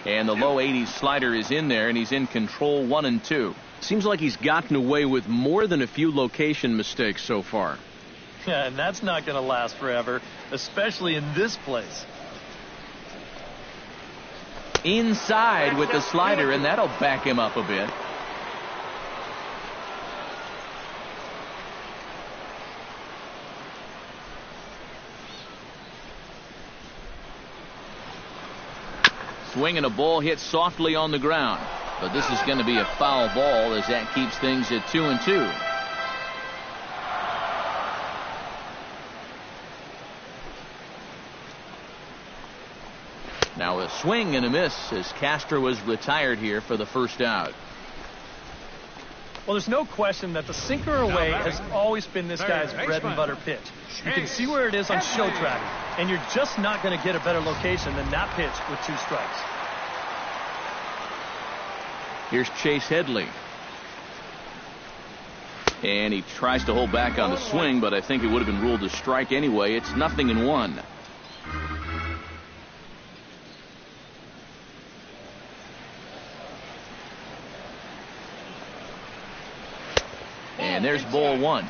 And the low 80s slider is in there, and he's in control. 1-2. Seems like he's gotten away with more than a few location mistakes so far. Yeah, and that's not going to last forever, especially in this place. Inside with the slider, and that'll back him up a bit. Swinging a ball hit softly on the ground. But this is going to be a foul ball as that keeps things at 2-2. Now a swing and a miss as Castro was retired here for the first out. Well, there's no question that the sinker away has always been this guy's bread and butter pitch. You can see where it is on show track, and you're just not going to get a better location than that pitch with 2 strikes. Here's Chase Headley. And he tries to hold back on the swing, but I think it would have been ruled a strike anyway. It's 0-1. And there's ball one.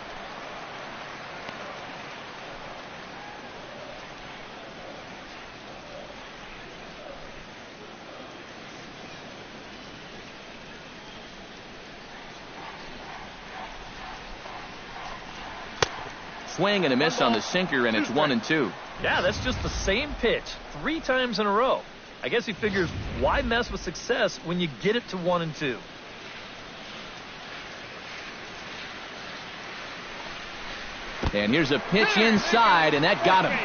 Swing and a miss on the sinker, and it's 1-2. Yeah, that's just the same pitch 3 times in a row. I guess he figures, why mess with success when you get it to 1-2? And here's a pitch inside, and that got him.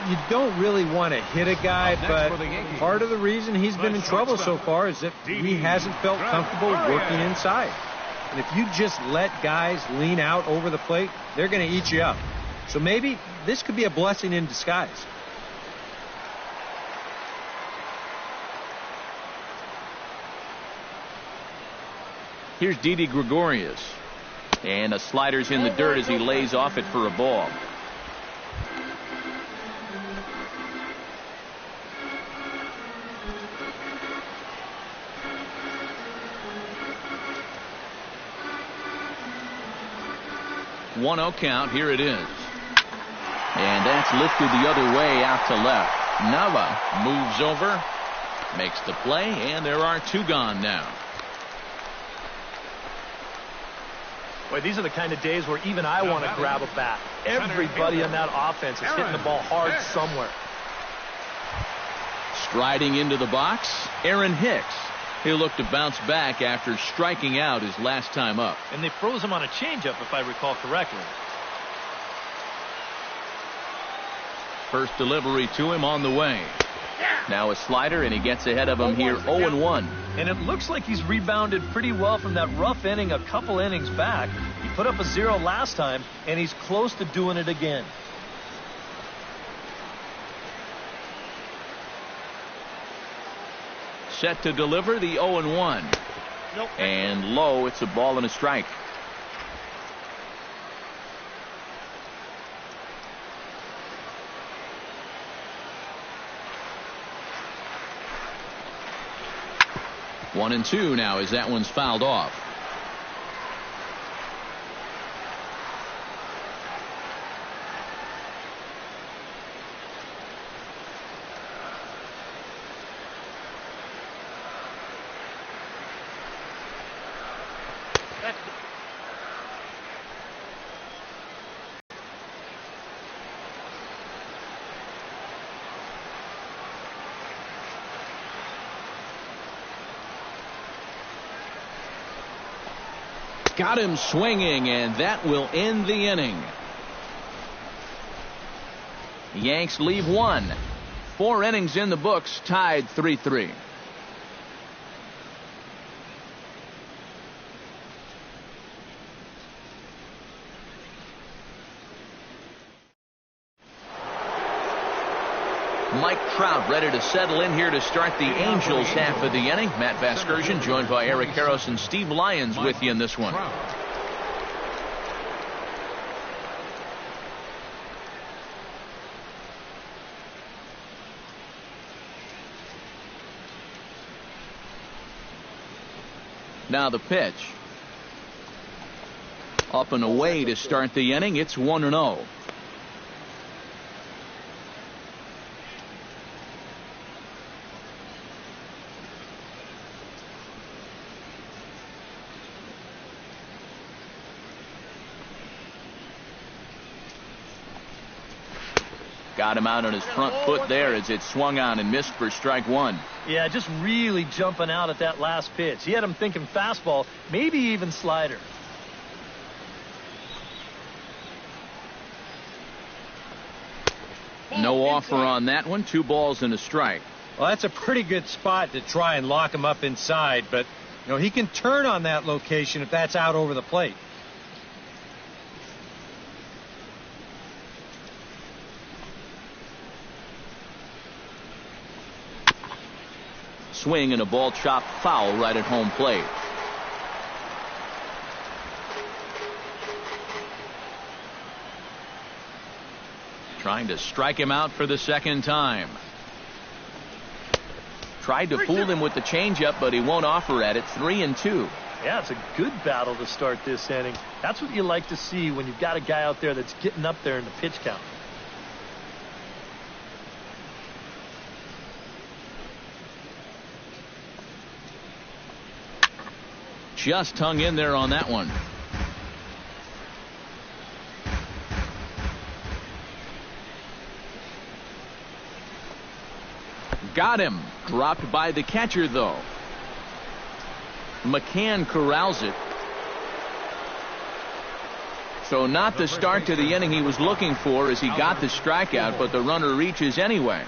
You don't really want to hit a guy, but part of the reason he's been in trouble so far is that he hasn't felt comfortable working inside. And if you just let guys lean out over the plate, they're going to eat you up. So maybe this could be a blessing in disguise. Here's Didi Gregorius. And a slider's in the dirt as he lays off it for a ball. One-oh count. Here it is. And that's lifted the other way out to left. Nava moves over, makes the play, and there are 2 gone now. Boy, these are the kind of days where even I want to grab a bat. Everybody on that offense is hitting the ball hard somewhere. Striding into the box, Aaron Hicks. He'll look to bounce back after striking out his last time up. And they froze him on a changeup, if I recall correctly. First delivery to him on the way. Now a slider, and he gets ahead of him here 0-1. And it looks like he's rebounded pretty well from that rough inning a couple innings back. He put up a 0 last time, and he's close to doing it again. Set to deliver the 0-1. And low, it's a ball and a strike. One and two now as that one's fouled off. Got him swinging, and that will end the inning. The Yanks leave one. 4 innings in the books, tied 3-3. Mike Trout ready to settle in here to start the Angels half of the inning. Matt Vasgersian joined by Eric Karros and Steve Lyons with you in this one. Now the pitch. Up and away to start the inning. It's 1-0. Got him out on his front foot there as it swung on and missed for strike one. Yeah, just really jumping out at that last pitch. He had him thinking fastball, maybe even slider. No offer on that one. 2 balls and a strike. Well, that's a pretty good spot to try and lock him up inside, but he can turn on that location if that's out over the plate. Swing and a ball chopped foul right at home plate. Trying to strike him out for the second time. Tried to fool him with the changeup, but he won't offer at it. 3-2. Yeah, it's a good battle to start this inning. That's what you like to see when you've got a guy out there that's getting up there in the pitch count. Just hung in there on that one. Got him. Dropped by the catcher, though. McCann corrals it. So not the start to the inning he was looking for as he got the strikeout, but the runner reaches anyway.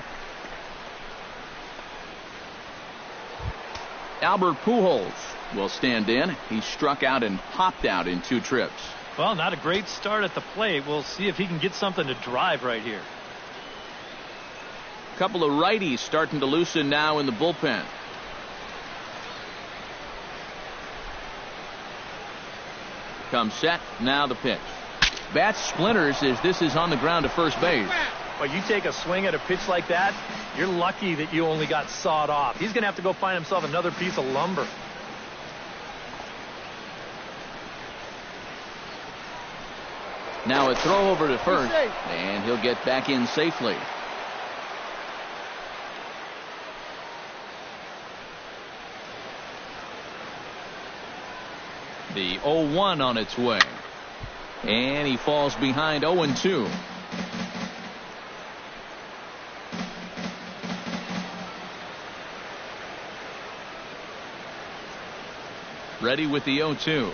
Albert Pujols will stand in. He struck out and popped out in 2 trips. Well, not a great start at the plate. We'll see if he can get something to drive right here. Couple of righties starting to loosen now in the bullpen. Comes set. Now the pitch. Bat splinters as this is on the ground to first base. Well, you take a swing at a pitch like that, you're lucky that you only got sawed off. He's going to have to go find himself another piece of lumber. Now a throw over to first, and he'll get back in safely. The 0-1 on its way. And he falls behind 0-2. Ready with the 0-2.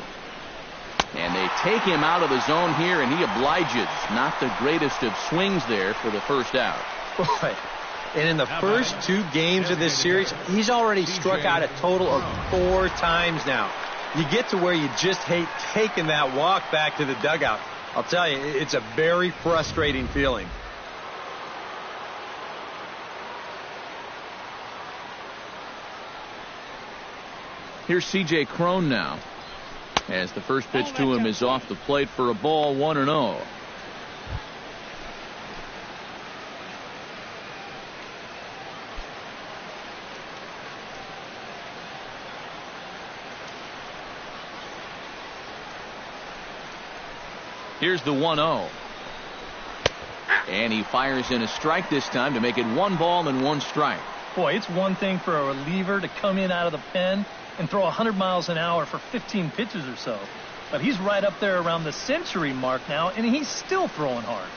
And they take him out of the zone here, and he obliges. Not the greatest of swings there for the first out. Boy. And in the first 2 games of this series, he's already struck out a total of 4 times now. You get to where you just hate taking that walk back to the dugout. I'll tell you, it's a very frustrating feeling. Here's C.J. Cron now, as the first pitch to him is off the plate for a ball. 1-0. Here's the 1-0. And he fires in a strike this time to make it 1 ball and 1 strike. Boy, it's one thing for a reliever to come in out of the pen and throw 100 miles an hour for 15 pitches or so. But he's right up there around the century mark now, and he's still throwing hard.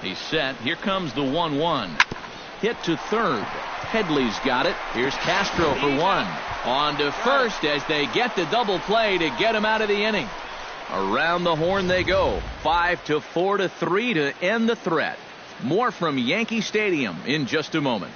He's set. Here comes the 1-1. Hit to third. Headley's got it. Here's Castro for 1. On to first as they get the double play to get him out of the inning. Around the horn they go. 5-4-3 to end the threat. More from Yankee Stadium in just a moment.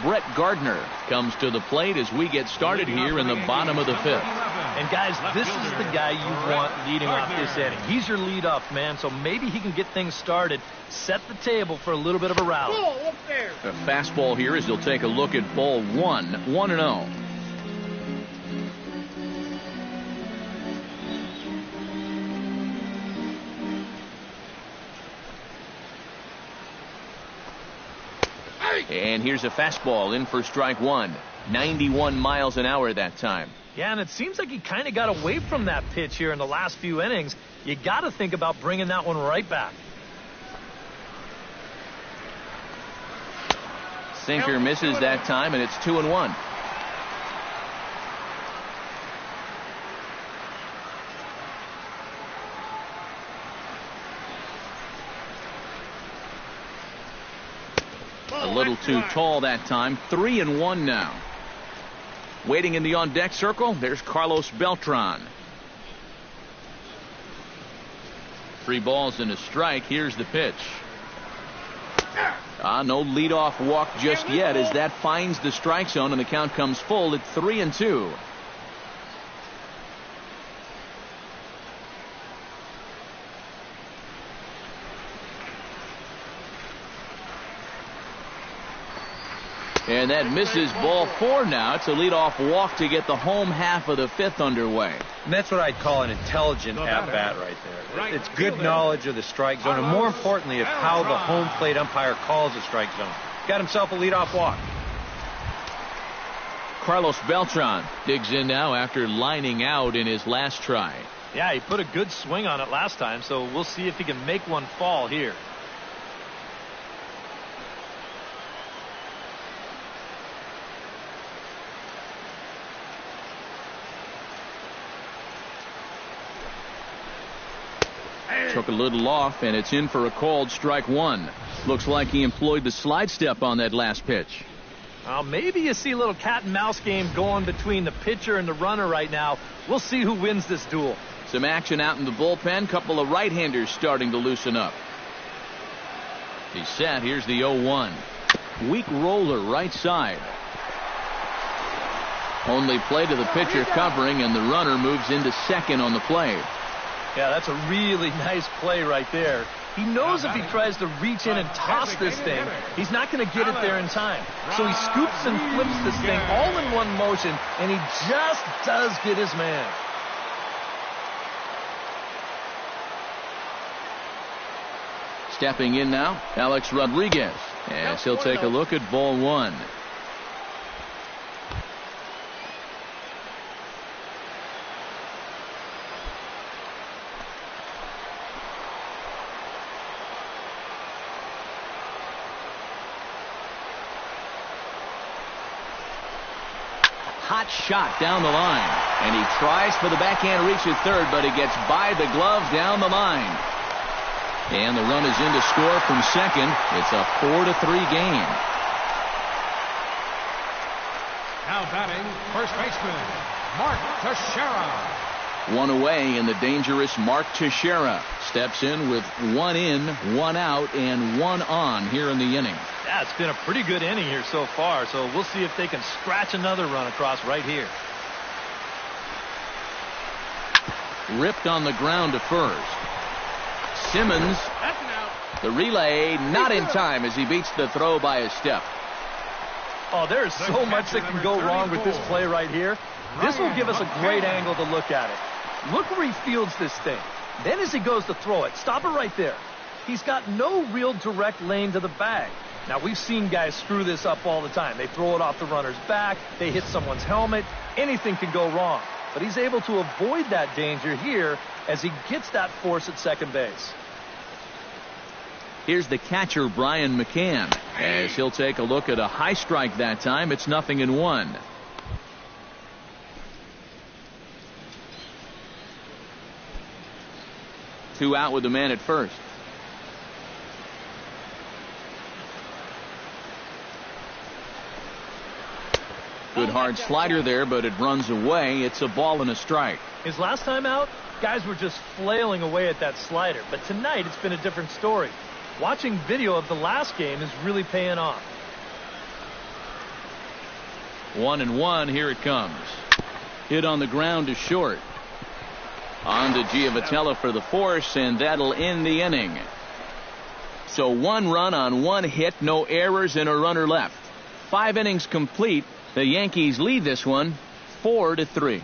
Brett Gardner comes to the plate as we get started here in the bottom of the 5th. And guys, this is the guy you want leading off this inning. He's your leadoff man, so maybe he can get things started, set the table for a little bit of a rally. A fastball here as he'll take a look at ball 1. 1-0. And here's a fastball in for strike 1. 91 miles an hour that time. Yeah, and it seems like he kind of got away from that pitch here in the last few innings. You got to think about bringing that one right back. Sinker misses that time, and it's 2-1. A little too tall that time. 3-1 now. Waiting in the on-deck circle, there's Carlos Beltran. 3 balls and a strike. Here's the pitch. No leadoff walk just yet as that finds the strike zone and the count comes full at 3-2. And that misses ball 4 now. It's a leadoff walk to get the home half of the 5th underway. And that's what I'd call an intelligent at-bat right there. It's good knowledge of the strike zone, and more importantly, of how the home plate umpire calls the strike zone. Got himself a leadoff walk. Carlos Beltran digs in now after lining out in his last try. Yeah, he put a good swing on it last time, so we'll see if he can make one fall here. Took a little off, and it's in for a called strike 1. Looks like he employed the slide step on that last pitch. Maybe you see a little cat and mouse game going between the pitcher and the runner right now. We'll see who wins this duel. Some action out in the bullpen. Couple of right-handers starting to loosen up. He's set. Here's the 0-1. Weak roller right side. Only play to the pitcher covering, and the runner moves into second on the play. Yeah, that's a really nice play right there. He knows if he tries to reach in and toss this thing, he's not going to get it there in time. So he scoops and flips this thing all in one motion, and he just does get his man. Stepping in now, Alex Rodriguez, as he'll take a look at ball 1. Hot shot down the line, and he tries for the backhand reach at third, but he gets by the glove down the line. And the run is in to score from second. It's a 4-3 game. Now batting, first baseman, Mark Teixeira. One away, and the dangerous Mark Teixeira steps in with 1 in, 1 out, and 1 on here in the inning. Yeah, it's been a pretty good inning here so far, so we'll see if they can scratch another run across right here. Ripped on the ground to first. Simmons, the relay not in time as he beats the throw by a step. Oh, there's so much that can go wrong with this play right here. This will give us a great angle to look at it. Look where he fields this thing. Then as he goes to throw it, stop it right there. He's got no real direct lane to the bag. Now, we've seen guys screw this up all the time. They throw it off the runner's back. They hit someone's helmet. Anything can go wrong. But he's able to avoid that danger here as he gets that force at second base. Here's the catcher, Brian McCann, as he'll take a look at a high strike that time. It's 0-1. Two out with the man at first. Good hard slider there, but it runs away. It's a ball and a strike. His last time out, guys were just flailing away at that slider. But tonight, it's been a different story. Watching video of the last game is really paying off. 1-1. Here it comes. Hit on the ground to short. On to Giovatello for the force, and that'll end the inning. So 1 run on 1 hit, no errors, and a runner left. 5 innings complete. The Yankees lead this one 4-3.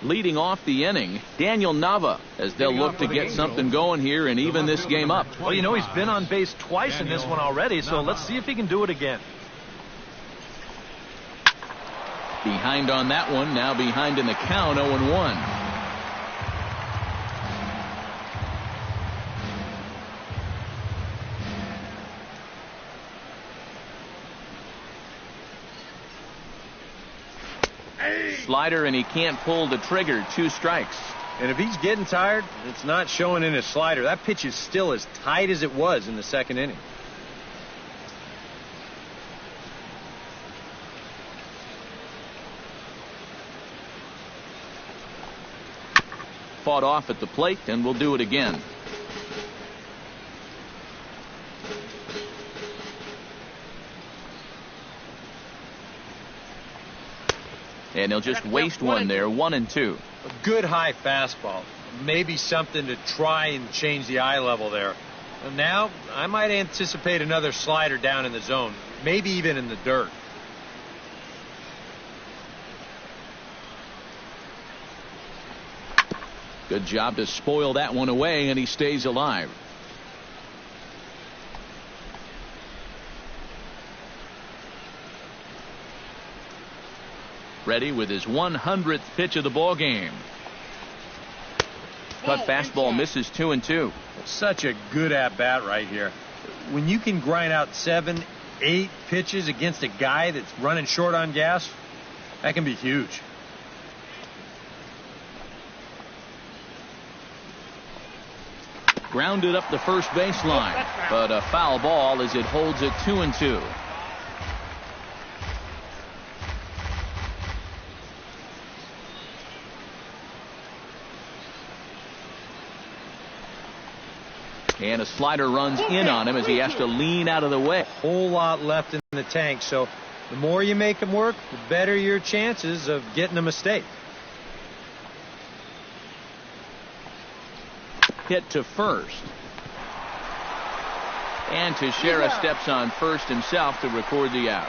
Leading off the inning, Daniel Nava, as they'll look to get something going here and even this game up. Well, you know, he's been on base twice in this one already, so let's see if he can do it again. Behind on that one, now behind in the count, 0-1. Slider, and he can't pull the trigger. 2 strikes. And if he's getting tired, it's not showing in his slider. That pitch is still as tight as it was in the second inning. Fought off at the plate, and we'll do it again. And he'll just waste one there, 1-2. A good high fastball. Maybe something to try and change the eye level there. Now, I might anticipate another slider down in the zone, maybe even in the dirt. Good job to spoil that one away, and he stays alive. Ready with his 100th pitch of the ball game. Cut fastball misses 2-2. Such a good at-bat right here. When you can grind out 7, 8 pitches against a guy that's running short on gas, that can be huge. Grounded up the first baseline, but a foul ball as it holds it 2-2. And a slider runs in on him as he has to lean out of the way. Whole lot left in the tank, so the more you make him work, the better your chances of getting a mistake. Hit to first. And Teixeira steps on first himself to record the out.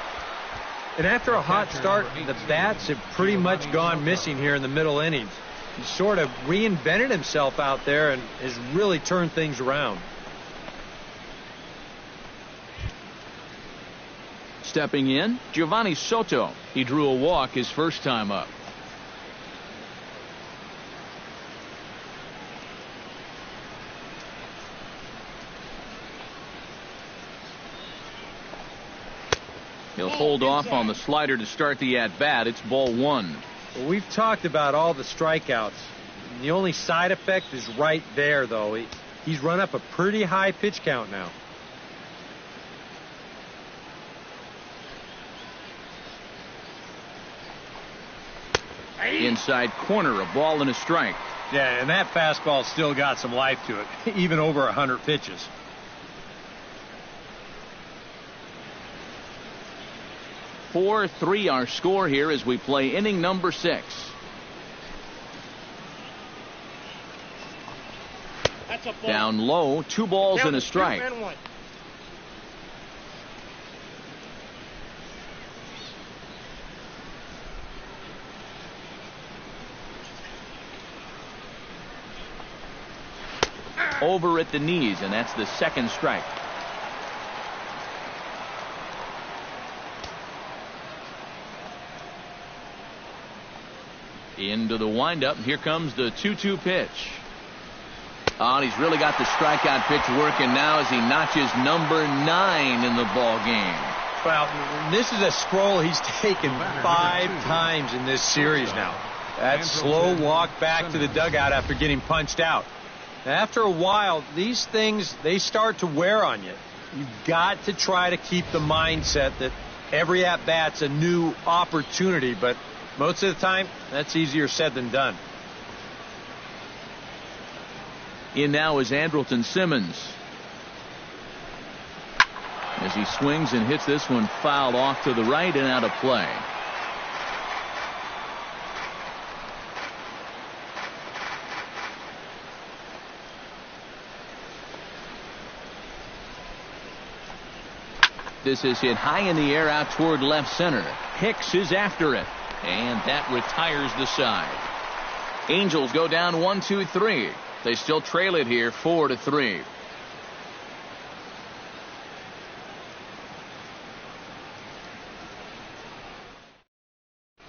And after a hot start, the bats have pretty much gone missing here in the middle innings. He sort of reinvented himself out there and has really turned things around. Stepping in, Giovanni Soto. He drew a walk his first time up. He'll hold off on the slider to start the at-bat. It's ball 1. Well, we've talked about all the strikeouts. The only side effect is right there, though. He's run up a pretty high pitch count now. Inside corner, a ball and a strike. Yeah, and that fastball still got some life to it, even over 100 pitches. 4-3 our score here as we play inning number 6. Down low, 2 balls and a strike. Over at the knees, and that's the second strike. Into the windup. Here comes the 2-2 pitch. Oh, and he's really got the strikeout pitch working now as he notches number 9 in the ball game. Well, this is a scroll he's taken 5 times in this series now. That slow walk back to the dugout after getting punched out. After a while, these things, they start to wear on you. You've got to try to keep the mindset that every at-bat's a new opportunity, but most of the time, that's easier said than done. In now is Andrelton Simmons. As he swings and hits this one foul off to the right and out of play. This is hit high in the air out toward left center. Hicks is after it. And that retires the side. Angels go down 1-2-3. They still trail it here 4-3.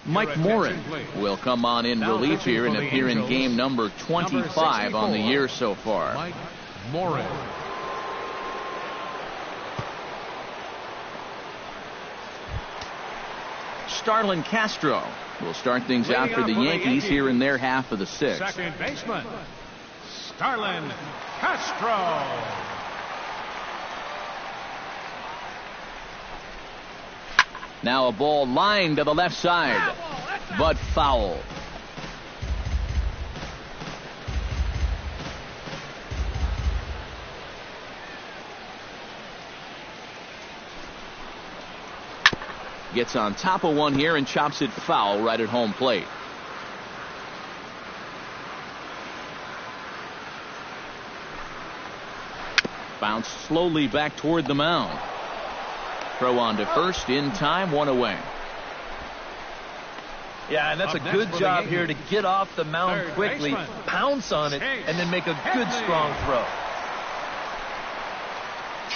Mike Morin will come on in relief here and appear in game number 25 on the year so far. Mike Morin. Starlin Castro will start things out for the Yankees here in their half of the 6th. Second baseman, Starlin Castro. Now a ball lined to the left side, but foul. Gets on top of one here and chops it foul right at home plate. Bounced slowly back toward the mound. Throw on to first in time, 1 away. Yeah, and that's a good job here to get off the mound quickly, pounce on it, and then make a good strong throw.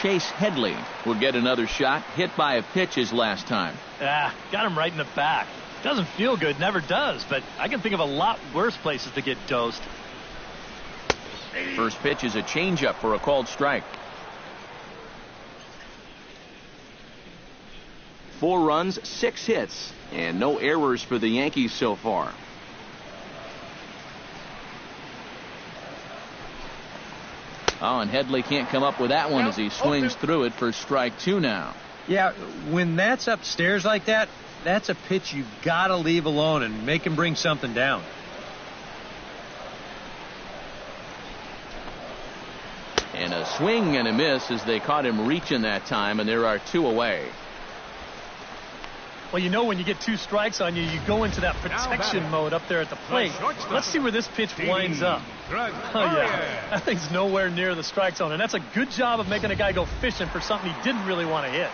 Chase Headley will get another shot, hit by a pitch his last time. Got him right in the back. Doesn't feel good, never does, but I can think of a lot worse places to get dosed. First pitch is a changeup for a called strike. 4 runs, 6 hits, and no errors for the Yankees so far. Oh, and Headley can't come up with that one as he swings through it for strike 2 now. Yeah, when that's upstairs like that, that's a pitch you got to leave alone and make him bring something down. And a swing and a miss as they caught him reaching that time, and there are 2 away. Well, you know when you get 2 strikes on you, you go into that protection mode up there at the plate. Let's see where this pitch winds up. Oh, yeah. That thing's nowhere near the strike zone, and that's a good job of making a guy go fishing for something he didn't really want to hit.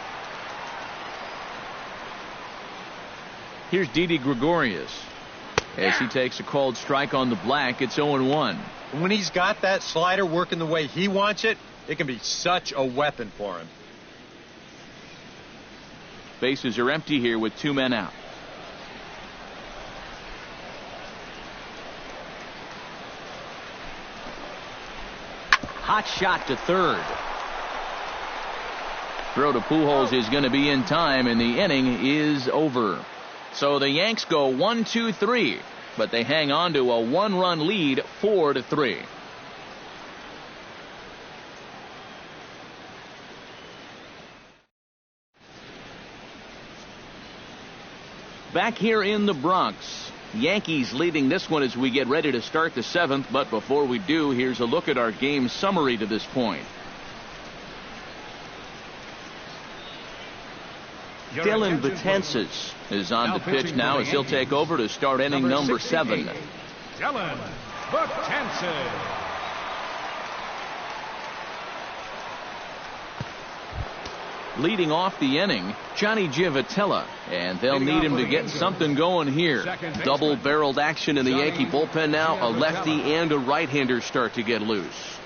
Here's Didi Gregorius. As he takes a called strike on the black, it's 0-1. When he's got that slider working the way he wants it, it can be such a weapon for him. Bases are empty here with 2 men out. Hot shot to third. Throw to Pujols is going to be in time, and the inning is over. So the Yanks go 1-2-3, but they hang on to a 1-run lead, 4-3. Back here in the Bronx, Yankees leading this one as we get ready to start the 7th. But before we do, here's a look at our game summary to this point. Dylan Betances is on the pitch now as he'll take over to start inning number 7. Dylan Betances. Leading off the inning, Johnny Giavotella, and they'll need him to get something going here. Double-barreled action in the Yankee bullpen now. A lefty and a right-hander start to get loose.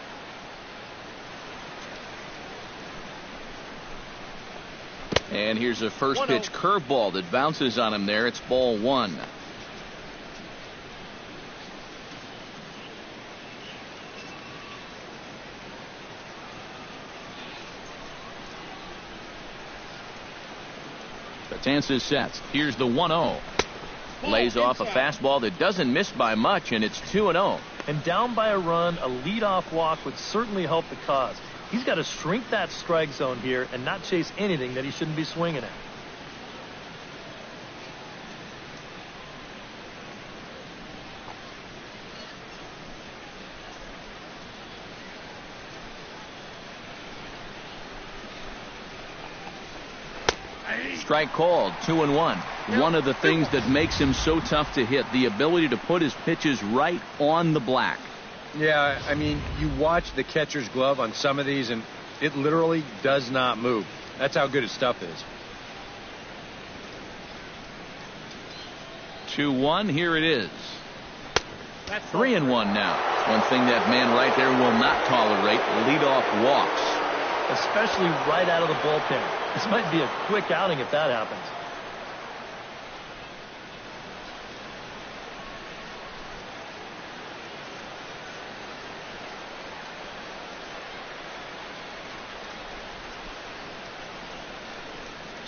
And here's a first-pitch curveball that bounces on him there. It's ball 1. Betances sets. Here's the 1-0. Lays off a fastball that doesn't miss by much, and it's 2-0. And down by a run, a leadoff walk would certainly help the cause. He's got to shrink that strike zone here and not chase anything that he shouldn't be swinging at. Strike called, 2-1. One of the things that makes him so tough to hit, the ability to put his pitches right on the black. Yeah, I mean, you watch the catcher's glove on some of these, and it literally does not move. That's how good his stuff is. 2-1, here it is. 3-1 now. One thing that man right there will not tolerate, leadoff walks. Especially right out of the bullpen. This might be a quick outing if that happens.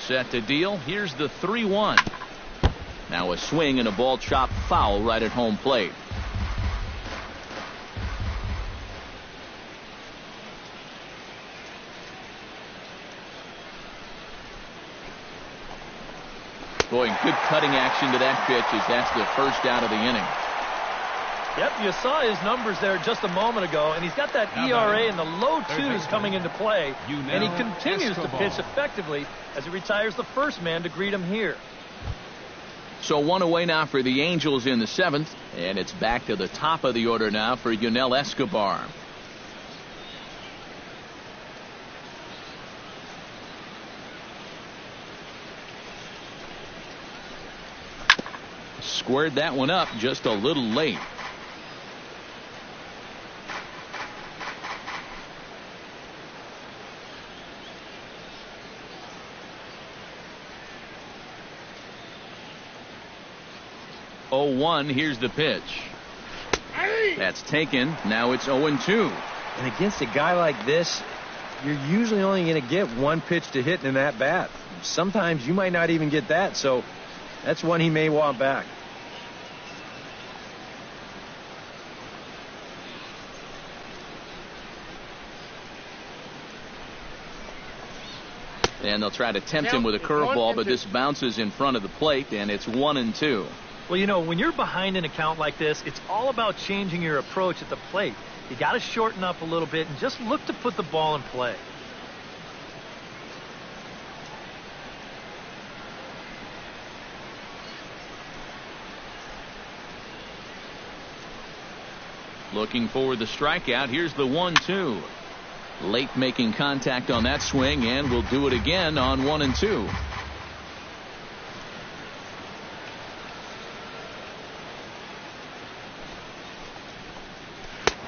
Set to deal. Here's the 3-1. Now a swing and a ball chopped foul right at home plate. Boy, good cutting action to that pitch as that's the first out of the inning. Yep, you saw his numbers there just a moment ago, and he's got that ERA in the low 2s coming into play, and he continues to pitch effectively as he retires the first man to greet him here. So 1 away now for the Angels in the 7th, and it's back to the top of the order now for Yunel Escobar. Squared that one up just a little late. Oh, 1. Here's the pitch. That's taken. Now it's 0-2. And against a guy like this, you're usually only going to get one pitch to hit in that bat. Sometimes you might not even get that, so that's one he may want back. And they'll try to tempt him with a curveball, but this bounces in front of the plate, and it's 1-2. Well, you know, when you're behind in a count like this, it's all about changing your approach at the plate. You got to shorten up a little bit and just look to put the ball in play. Looking for the strikeout. Here's the 1-2. Late making contact on that swing, and will do it again on 1-2.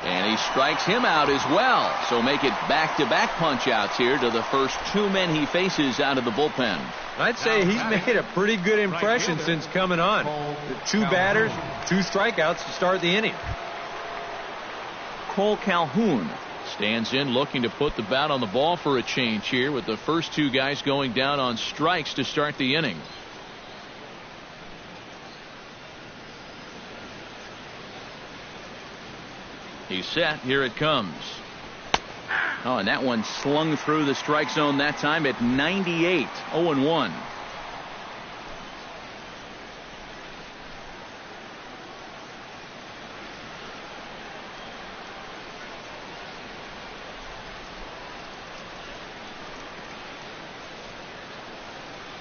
And he strikes him out as well. So make it back-to-back punch-outs here to the first 2 men he faces out of the bullpen. I'd say he's made a pretty good impression since coming on. 2 batters, 2 strikeouts to start the inning. Cole Calhoun stands in, looking to put the bat on the ball for a change here, with the first 2 guys going down on strikes to start the inning. He's set. Here it comes. Oh, and that one slung through the strike zone that time at 98. 0-1.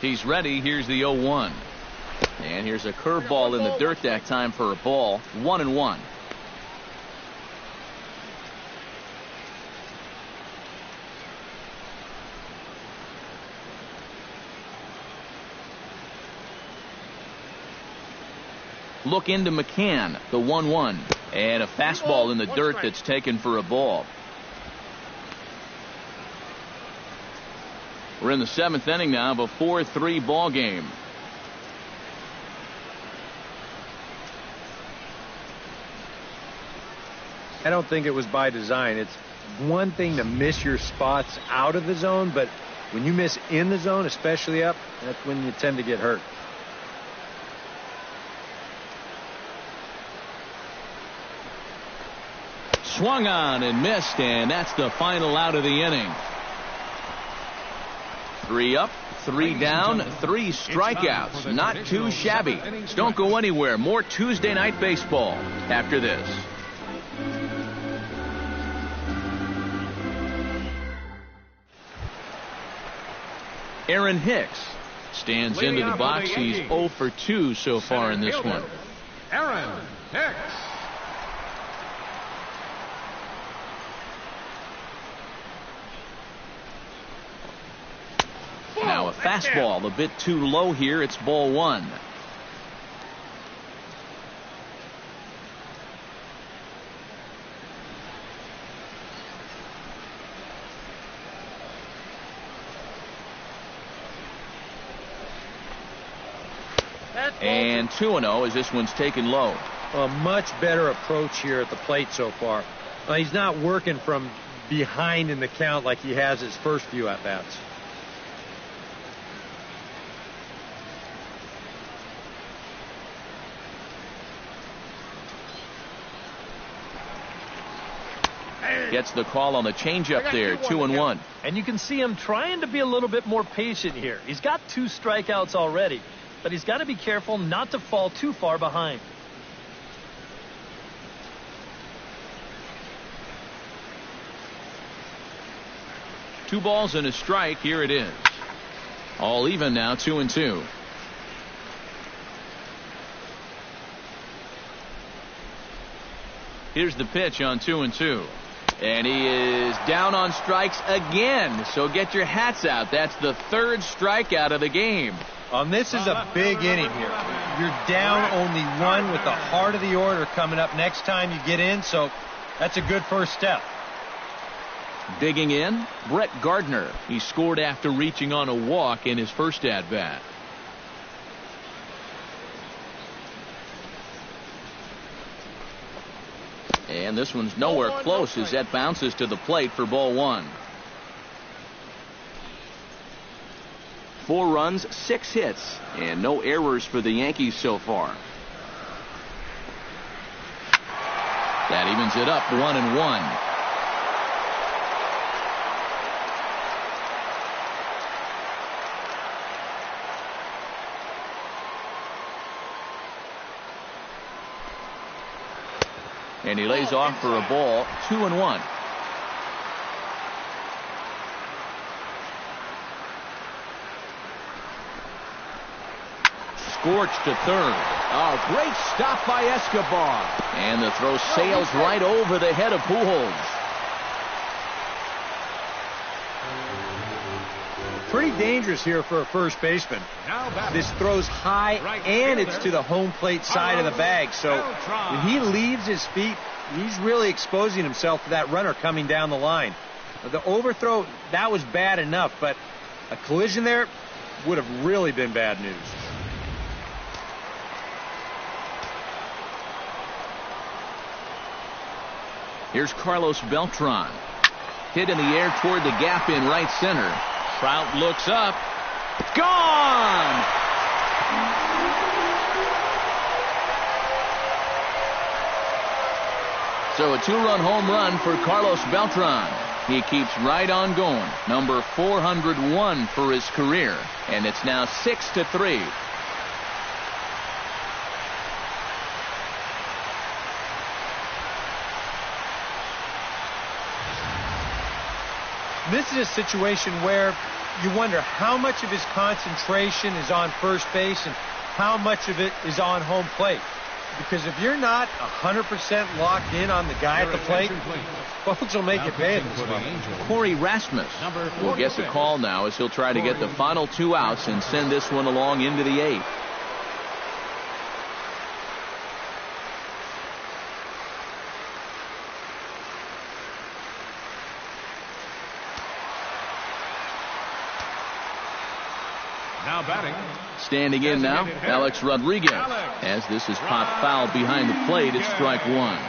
He's ready. Here's the 0-1. And here's a curveball in the dirt that time for a ball. 1-1. Look into McCann, the 1-1. And a fastball in the dirt that's taken for a ball. We're in the 7th inning now of a 4-3 ball game. I don't think it was by design. It's one thing to miss your spots out of the zone, but when you miss in the zone, especially up, that's when you tend to get hurt. Swung on and missed, and that's the final out of the inning. 3 up, 3 down, 3 strikeouts. Not too shabby. Don't go anywhere. More Tuesday Night Baseball after this. Aaron Hicks stands into the box. He's 0 for 2 so far in this one. Aaron Hicks. Now a fastball a bit too low here. It's ball 1. And 2-0 as this one's taken low. A much better approach here at the plate so far. He's not working from behind in the count like he has his first few at-bats. Gets the call on the changeup there. 2-1. And you can see him trying to be a little bit more patient here. He's got 2 strikeouts already, but he's got to be careful not to fall too far behind. Two balls and a strike. Here it is. All even now. 2-2. Here's the pitch on 2-2. And he is down on strikes again. So get your hats out. That's the 3rd strikeout of the game. This is a big inning here. You're down only one with the heart of the order coming up next time you get in, so that's a good first step. Digging in, Brett Gardner. He scored after reaching on a walk in his first at-bat. And this one's nowhere close as that bounces to the plate for ball one. 4 runs, 6 hits, and no errors for the Yankees so far. That evens it up 1-1. And he lays off for a ball, 2-1. Scorched to third. Oh, great stop by Escobar. And the throw sails right over the head of Pujols. Pretty dangerous here for a first baseman. This throws high and it's to the home plate side of the bag. So when he leaves his feet, he's really exposing himself to that runner coming down the line. The overthrow, that was bad enough, but a collision there would have really been bad news. Here's Carlos Beltran. Hit in the air toward the gap in right center. Trout looks up. Gone! So a 2-run home run for Carlos Beltran. He keeps right on going. Number 401 for his career. And it's now 6-3. This is a situation where you wonder how much of his concentration is on first base and how much of it is on home plate. Because if you're not 100% locked in on the guy at the plate, folks will make it pay. Corey Rasmus will get the call now as he'll try to get the final 2 outs and send this one along into the 8th. Now batting. Standing in now, Alex Rodriguez. As this is popped foul behind the plate, it's strike 1.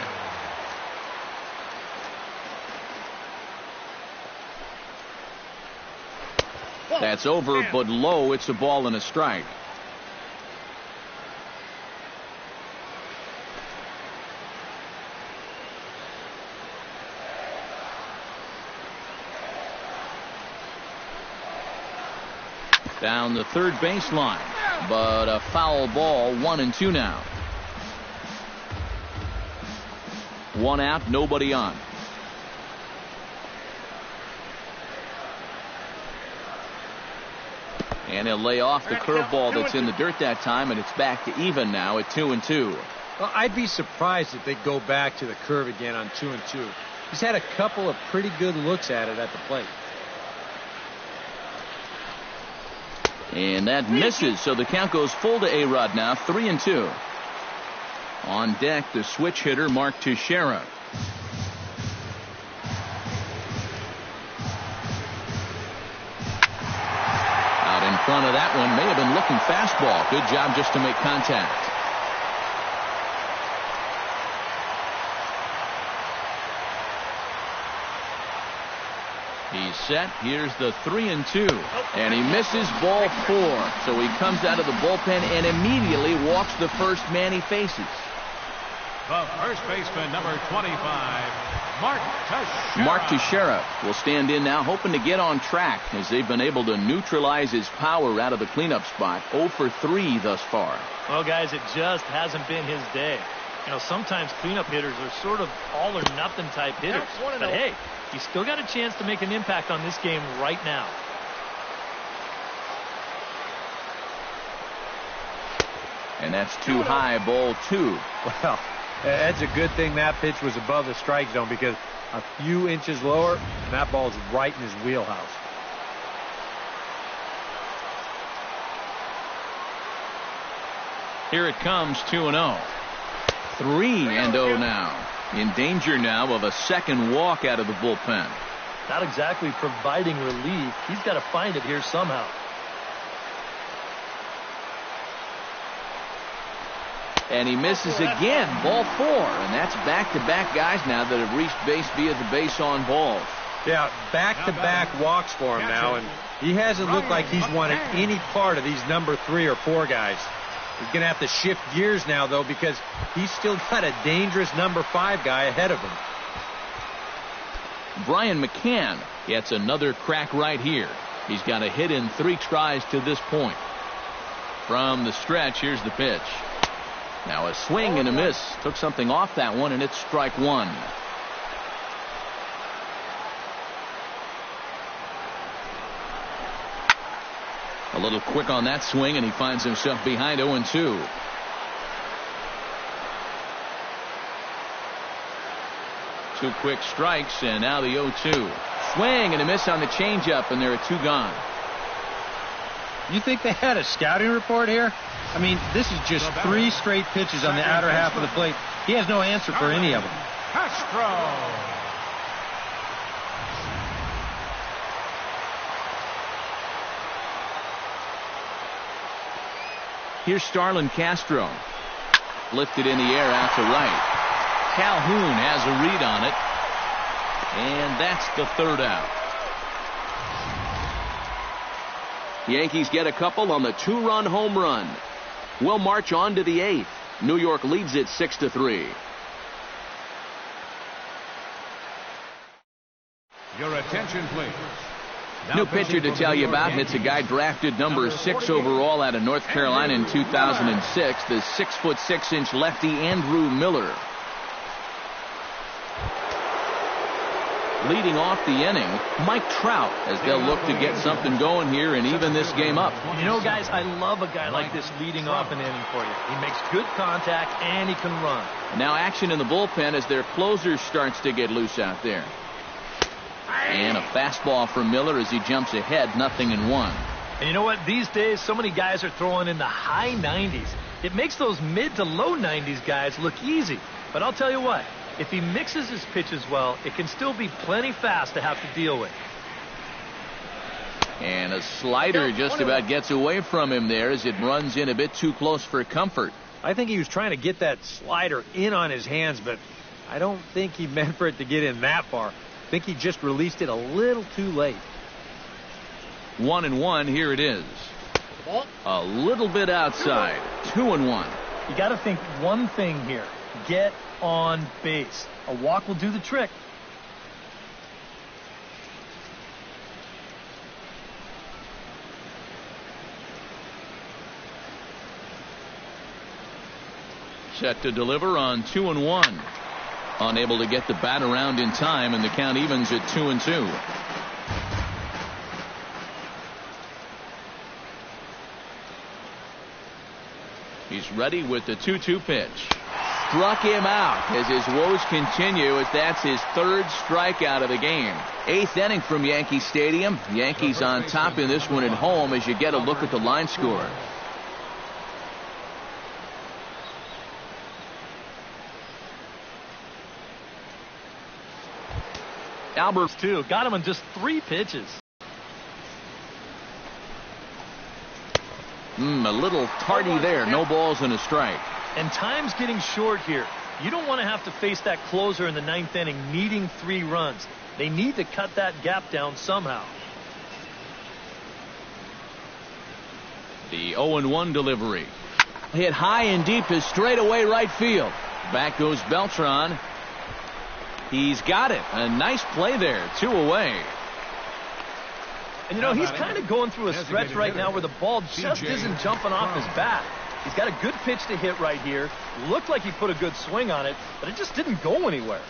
That's over, but low. It's a ball and a strike. Down the third baseline, but a foul ball. 1-2 now. 1 out, nobody on. And he'll lay off the curveball that's in the dirt that time, and it's back to even now at 2-2. Well, I'd be surprised if they go back to the curve again on 2-2. He's had a couple of pretty good looks at it at the plate. And that misses, so the count goes full to A-Rod now, 3-2. On deck, the switch hitter, Mark Teixeira. Out in front of that one, may have been looking fastball. Good job just to make contact. He's set. Here's the 3-2. And he misses ball 4. So he comes out of the bullpen and immediately walks the first man he faces. The first baseman, number 25, Mark Teixeira. Mark Teixeira will stand in now, hoping to get on track as they've been able to neutralize his power out of the cleanup spot. 0 for 3 thus far. Well, guys, it just hasn't been his day. You know, sometimes cleanup hitters are sort of all or nothing type hitters. But hey, he's still got a chance to make an impact on this game right now. And that's too high, ball 2. Well, that's a good thing that pitch was above the strike zone, because a few inches lower, and that ball's right in his wheelhouse. Here it comes, 2-0. 3-0 now. In danger now of a second walk out of the bullpen. Not exactly providing relief. He's got to find it here somehow. And he misses again. Ball 4. And that's back-to-back guys now that have reached base via the base on balls. Yeah, back-to-back walks for him now. And he hasn't looked like he's wanted any part of these number 3 or 4 guys. He's going to have to shift gears now, though, because he's still got a dangerous number 5 guy ahead of him. Brian McCann gets another crack right here. He's got a hit in 3 tries to this point. From the stretch, here's the pitch. Now a swing and a miss. Took something off that one, and it's strike 1. A little quick on that swing, and he finds himself behind 0-2. Two quick strikes, and now the 0-2. Swing and a miss on the changeup, and there are 2 gone. You think they had a scouting report here? I mean, this is just 3 straight pitches on the outer half of the plate. He has no answer for any of them. Castro. Here's Starlin Castro. Lifted in the air out to right. Calhoun has a read on it. And that's the 3rd out. Yankees get a couple on the 2-run home run. We'll march on to the 8th. New York leads it 6-3. Your attention, please. New pitcher to tell you about, and it's a guy drafted number 6 overall out of North Carolina in 2006, the 6'6" lefty Andrew Miller. Leading off the inning, Mike Trout, as they'll look to get something going here and even this game up. You know, guys, I love a guy like this leading off an inning for you. He makes good contact and he can run. Now action in the bullpen as their closer starts to get loose out there. And a fastball from Miller as he jumps ahead, 0-1. And you know what? These days, so many guys are throwing in the high 90s. It makes those mid to low 90s guys look easy. But I'll tell you what, if he mixes his pitches well, it can still be plenty fast to have to deal with. And a slider just about gets away from him there as it runs in a bit too close for comfort. I think he was trying to get that slider in on his hands, but I don't think he meant for it to get in that far. I think he just released it a little too late. 1-1, here it is. A little bit outside. 2-1. You got to think one thing here. Get on base. A walk will do the trick. Set to deliver on 2-1. Unable to get the bat around in time, and the count evens at 2-2. He's ready with the 2-2 pitch. Struck him out as his woes continue, as that's his 3rd strikeout of the game. 8th inning from Yankee Stadium. Yankees on top in this one at home as you get a look at the line score. Albert's too. Got him in just 3 pitches. A little tardy there. No balls and a strike. And time's getting short here. You don't want to have to face that closer in the 9th inning needing 3 runs. They need to cut that gap down somehow. The 0-1 delivery. Hit high and deep to straightaway right field. Back goes Beltran. He's got it. A nice play there. 2 away. And you know, he's kind of going through a stretch right now where the ball just isn't jumping off his bat. He's got a good pitch to hit right here. Looked like he put a good swing on it, but it just didn't go anywhere.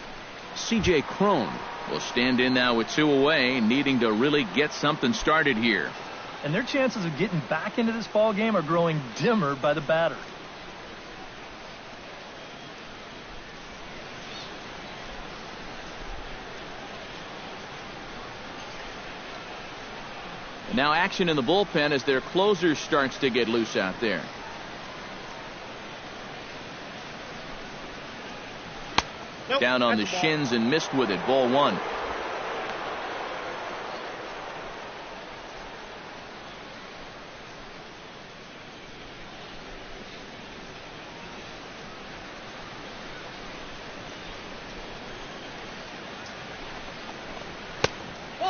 C.J. Cron will stand in now with 2 away, needing to really get something started here. And their chances of getting back into this ball game are growing dimmer by the batter. Now action in the bullpen as their closer starts to get loose out there. Down on the shins and missed with it. Ball one.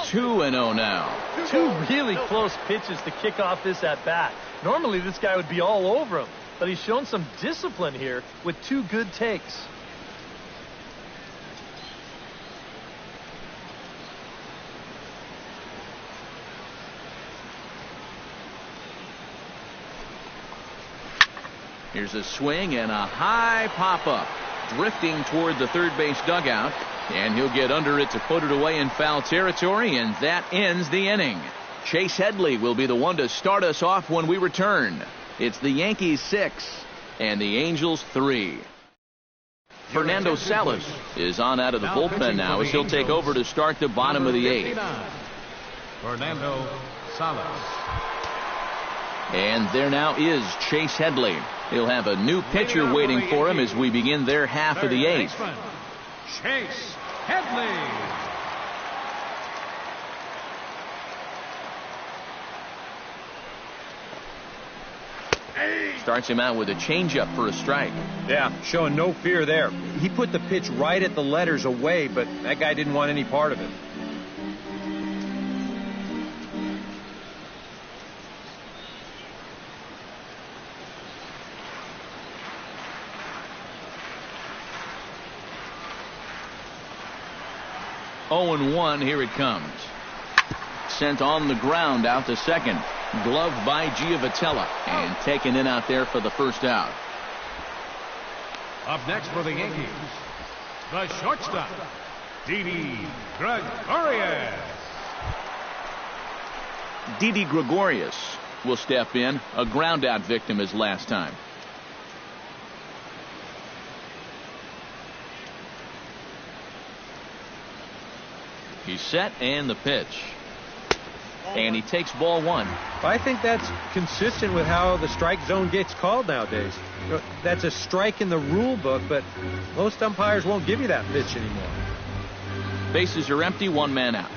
Two and 0 now. Two really close pitches to kick off this at bat. Normally this guy would be all over him, but he's shown some discipline here with two good takes. Here's a swing and a high pop-up. Drifting toward the third base dugout. And he'll get under it to put it away in foul territory, and that ends the inning. Chase Headley will be the one to start us off when we return. It's the Yankees 6 and the Angels 3. Fernando Salas is on out of the bullpen now as he'll take over to start the bottom of the 8th. Fernando Salas. And there now is Chase Headley. He'll have a new pitcher waiting for him as we begin their half of the 8th. Chase Headley. Starts him out with a changeup for a strike. Yeah, showing no fear there. He put the pitch right at the letters away, but that guy didn't want any part of it. Oh and 1, here it comes. Sent on the ground out to second. Gloved by Giovitella and taken in out there for the first out. Up next for the Yankees, the shortstop, Didi Gregorius. Didi Gregorius will step in, a ground out victim as last time. He's set and the pitch. And he takes ball one. I think that's consistent with how the strike zone gets called nowadays. That's a strike in the rule book, but most umpires won't give you that pitch anymore. Bases are empty, one man out.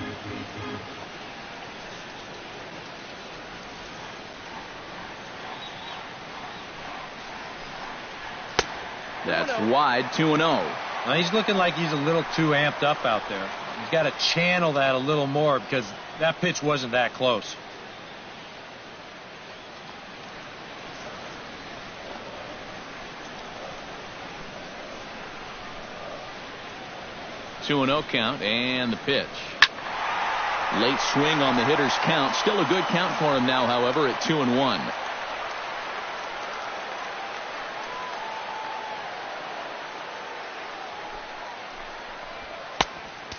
That's wide, 2-0. Now he's looking like he's a little too amped up out there. He's got to channel that a little more because that pitch wasn't that close. Two and 0 count and the pitch. Late swing on the hitter's count. Still a good count for him now, however, at 2-1.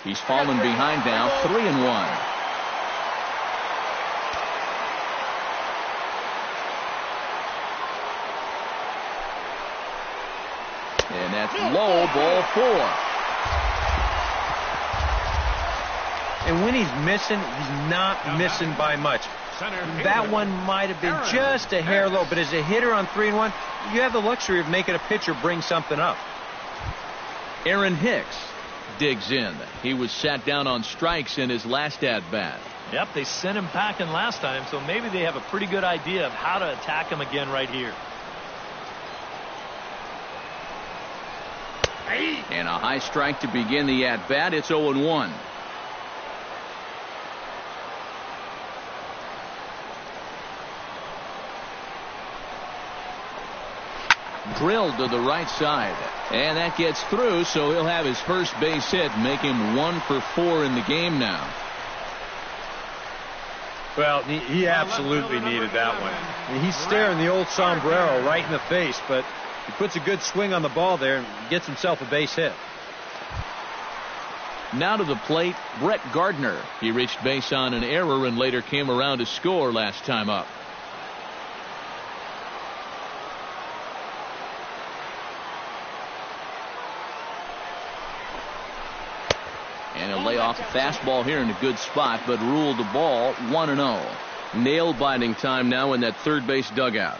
He's fallen behind now, 3-1. And that's low, ball 4. And when he's missing, he's not missing by much. That one might have been just a hair low, but as a hitter on 3-1, you have the luxury of making a pitcher bring something up. Aaron Hicks digs in. He was sat down on strikes in his last at-bat. Yep, they sent him packing last time, so maybe they have a pretty good idea of how to attack him again right here. And a high strike to begin the at-bat. It's 0-1. Drilled to the right side, and that gets through, so he'll have his first base hit, make him 1 for 4 in the game now. Well, he absolutely needed that one. I mean, he's staring the old sombrero right in the face, but he puts a good swing on the ball there and gets himself a base hit. Now to the plate, Brett Gardner. He reached base on an error and later came around to score last time up. And he'll lay off the fastball here in a good spot, but ruled the ball 1-0. Nail-biting time now in that third base dugout.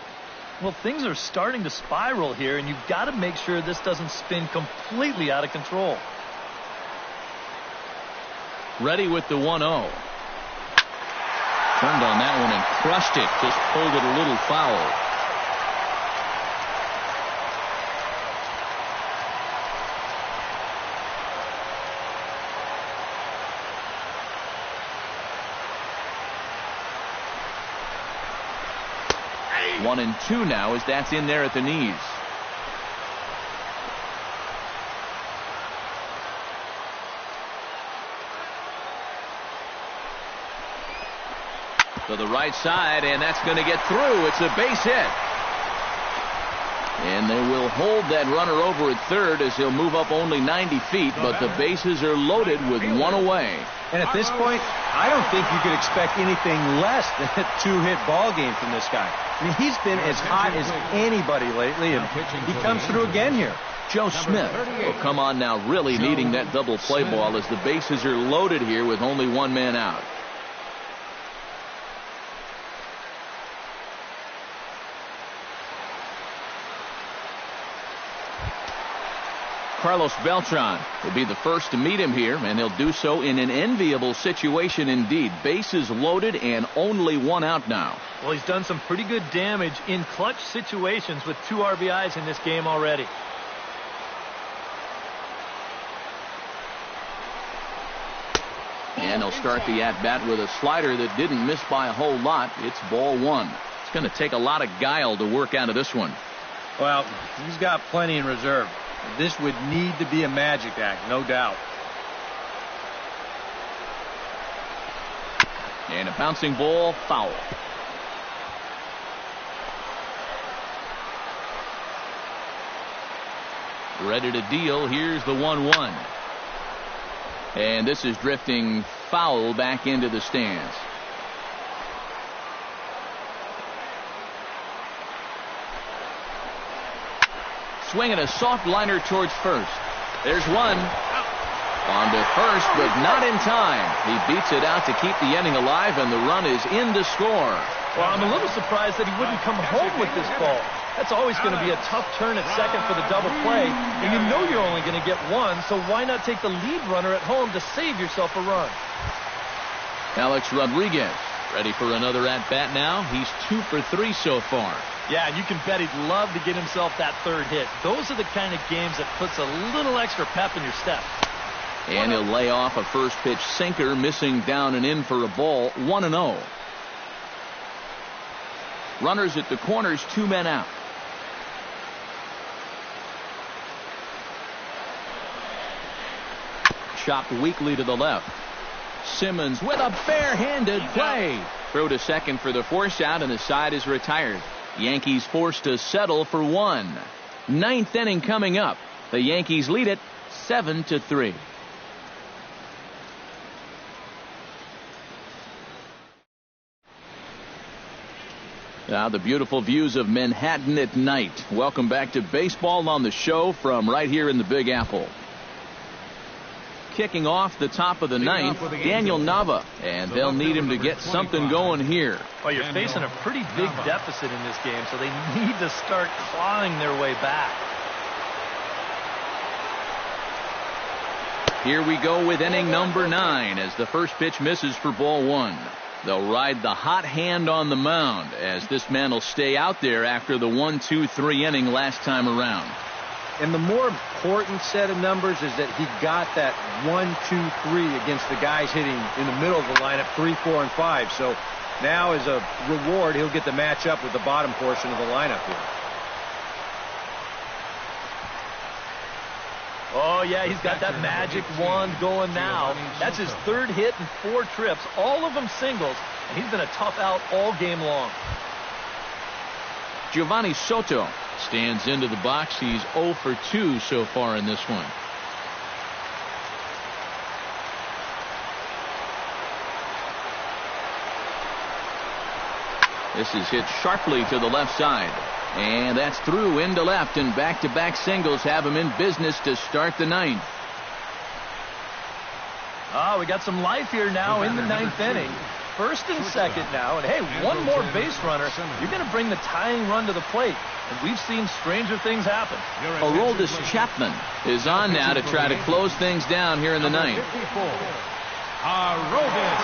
Well, things are starting to spiral here, and you've got to make sure this doesn't spin completely out of control. Ready with the 1-0. Turned on that one and crushed it. Just pulled it a little foul. One and two now as that's in there at the knees. To the right side, and that's going to get through. It's a base hit. And they will hold that runner over at third as he'll move up only 90 feet, but the bases are loaded with one away. And at this point, I don't think you could expect anything less than a two-hit ball game from this guy. I mean, he's been as hot as anybody lately, and he comes through again here. Joe Smith will come on now, really needing that double play ball as the bases are loaded here with only one man out. Carlos Beltran will be the first to meet him here, and he'll do so in an enviable situation indeed. Bases loaded and only one out now. Well, he's done some pretty good damage in clutch situations with 2 RBIs in this game already. And he'll start the at-bat with a slider that didn't miss by a whole lot. It's ball one. It's going to take a lot of guile to work out of this one. Well, he's got plenty in reserve. This would need to be a magic act, no doubt. And a bouncing ball, foul. Ready to deal. Here's the 1-1. And this is drifting foul back into the stands. Swinging a soft liner towards first. There's one. On to first, but not in time. He beats it out to keep the inning alive, and the run is in to score. Well, I'm a little surprised that he wouldn't come home with this ball. That's always going to be a tough turn at second for the double play, and you know you're only going to get one, so why not take the lead runner at home to save yourself a run? Alex Rodriguez ready for another at-bat now. He's 2 for 3 so far. Yeah, and you can bet he'd love to get himself that third hit. Those are the kind of games that puts a little extra pep in your step. And he'll lay off a first pitch sinker, missing down and in for a ball. 1-0. Runners at the corners, 2 men out. Chopped weakly to the left. Simmons with a bare-handed play. Throw to second for the force out, and the side is retired. Yankees forced to settle for 1. 9th inning coming up. The Yankees lead it 7-3. Now the beautiful views of Manhattan at night. Welcome back to baseball on the show from right here in the Big Apple. Kicking off the top of the 9th, Daniel Nava, and they'll need him to get something going here. Well, you're facing a pretty big deficit in this game, so they need to start clawing their way back. Here we go with inning number 9 as the first pitch misses for ball 1. They'll ride the hot hand on the mound as this man will stay out there after the 1-2-3 inning last time around. And the more important set of numbers is that he got that 1-2-3 against the guys hitting in the middle of the lineup, 3, 4, and 5. So now as a reward, he'll get the matchup with the bottom portion of the lineup here. Oh, yeah, he's got that magic wand going now. That's his 3rd hit in 4 trips, all of them singles, and he's been a tough out all game long. Giovanni Soto stands into the box. He's 0 for 2 so far in this one. This is hit sharply to the left side. And that's through into left, and back-to-back singles have him in business to start the 9th. Oh, we got some life here now in the 9th inning. first and second now. And, hey, one more base runner. You're going to bring the tying run to the plate. And we've seen stranger things happen. Aroldis Chapman is on now to try to close things down here in the ninth. Aroldis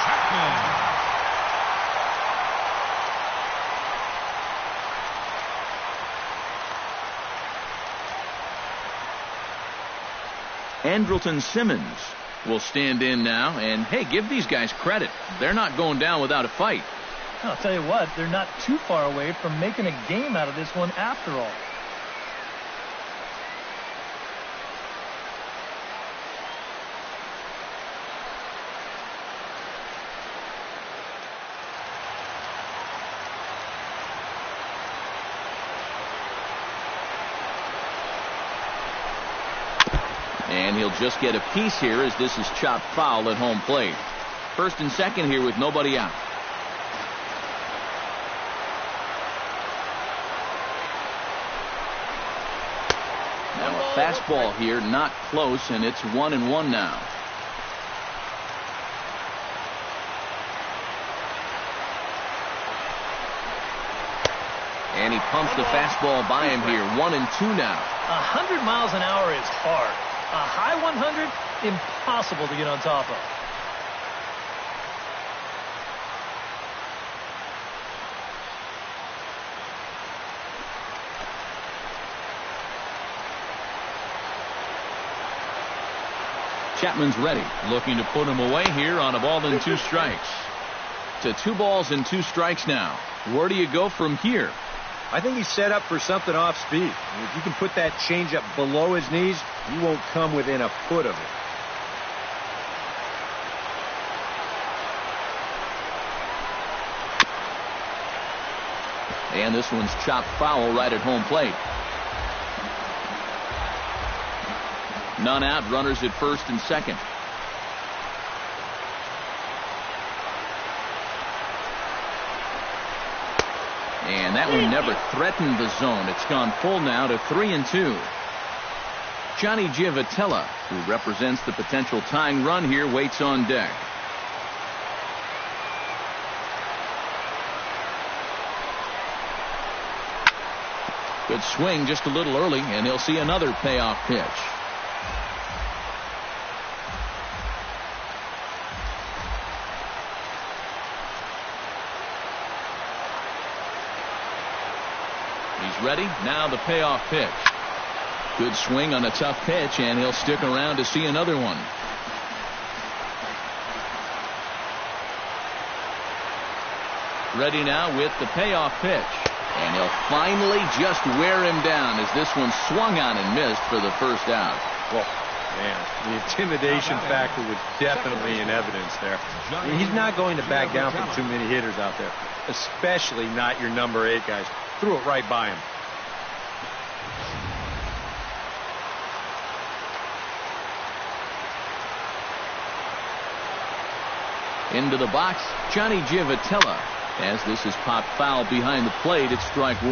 Chapman. Andrelton Simmons will stand in now. And, hey, give these guys credit. They're not going down without a fight. I'll tell you what, they're not too far away from making a game out of this one after all. And he'll just get a piece here as this is chopped foul at home plate. First and second here with nobody out. Now a fastball here, not close, and it's 1-1 now. And he pumps the fastball by him here. 1-2 now. 100 miles an hour is hard. A high 100, impossible to get on top of. Chapman's ready, looking to put him away here on a ball and 2 strikes. To 2 balls and 2 strikes now. Where do you go from here? I think he's set up for something off speed. And if you can put that changeup below his knees, he won't come within a foot of it. And this one's chopped foul right at home plate. None out, runners at first and second. And that one never threatened the zone. It's gone full now to 3-2. Johnny Giavotella, who represents the potential tying run here, waits on deck. Good swing just a little early, and he'll see another payoff pitch. He's ready. Now the payoff pitch. Good swing on a tough pitch, and he'll stick around to see another one. Ready now with the payoff pitch. And he'll finally just wear him down as this one swung on and missed for the first out. Well, man, the intimidation factor was definitely in evidence there. He's not going to back down from too many hitters out there, especially not your number 8 guys. Threw it right by him. Into the box, Johnny Giavotella. As this is popped foul behind the plate, it's strike 1.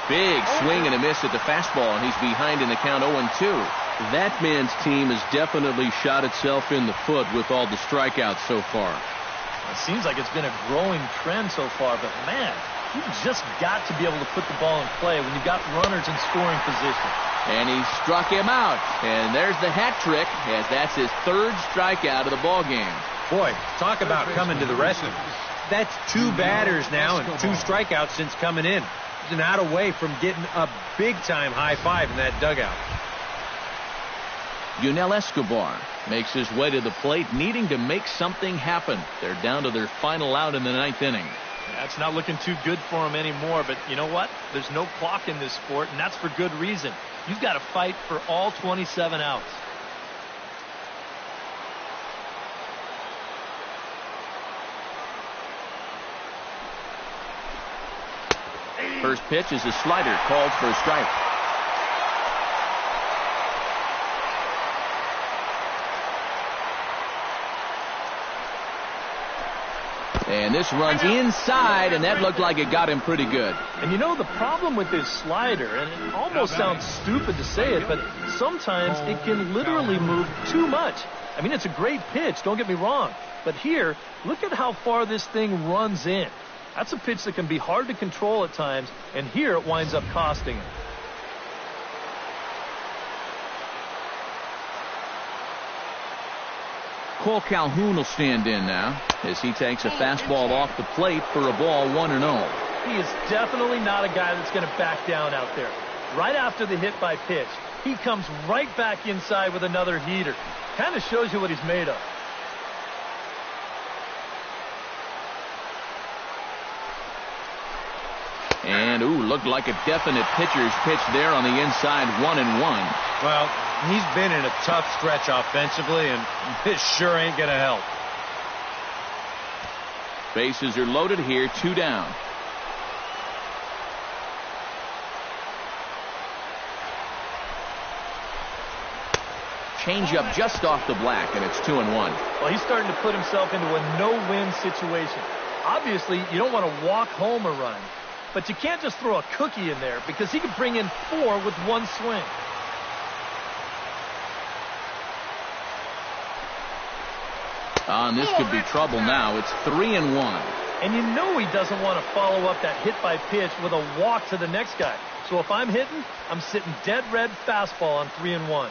Big swing and a miss at the fastball, and he's behind in the count 0-2. That man's team has definitely shot itself in the foot with all the strikeouts so far. It seems like it's been a growing trend so far, but man, you've just got to be able to put the ball in play when you've got runners in scoring position. And he struck him out. And there's the hat trick, as that's his 3rd strikeout of the ball game. Boy, talk about coming to the rescue. That's 2 batters now and 2 strikeouts since coming in. He's not away from getting a big-time high five in that dugout. Yunel Escobar makes his way to the plate, needing to make something happen. They're down to their final out in the 9th inning. That's not looking too good for him anymore, but you know what? There's no clock in this sport, and that's for good reason. You've got to fight for all 27 outs. First pitch is a slider called for a strike. And this runs inside, and that looked like it got him pretty good. And you know the problem with this slider, and it almost sounds stupid to say it, but sometimes it can literally move too much. I mean, it's a great pitch, don't get me wrong. But here, look at how far this thing runs in. That's a pitch that can be hard to control at times, and here it winds up costing him. Cole Calhoun will stand in now as he takes a fastball off the plate for a ball 1-0. He is definitely not a guy that's going to back down out there. Right after the hit by pitch, he comes right back inside with another heater. Kind of shows you what he's made of. And, looked like a definite pitcher's pitch there on the inside, 1-1. Well, he's been in a tough stretch offensively, and this sure ain't going to help. Bases are loaded here, 2 down. Changeup just off the black, and it's 2-1. Well, he's starting to put himself into a no-win situation. Obviously, you don't want to walk home a run, but you can't just throw a cookie in there because he could bring in 4 with one swing. And this could be trouble now. It's 3-1. And you know he doesn't want to follow up that hit by pitch with a walk to the next guy. So if I'm hitting, I'm sitting dead red fastball on 3-1.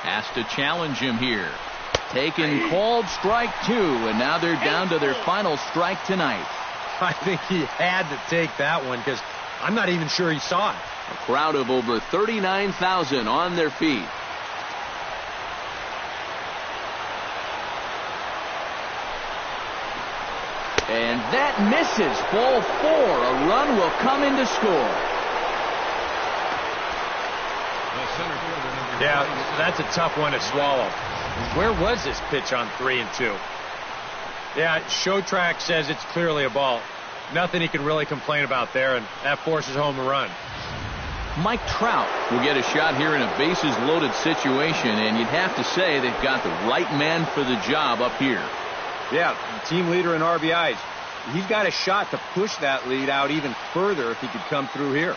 Has to challenge him here. Taken, called strike 2, and now they're down to their final strike tonight. I think he had to take that one because I'm not even sure he saw it. A crowd of over 39,000 on their feet. And that misses. Ball 4. A run will come in to score. Yeah, that's a tough one to swallow. Where was this pitch on 3-2? Yeah, Showtrack says it's clearly a ball. Nothing he can really complain about there, and that forces home a run. Mike Trout will get a shot here in a bases-loaded situation, and you'd have to say they've got the right man for the job up here. Yeah, team leader in RBIs. He's got a shot to push that lead out even further if he could come through here.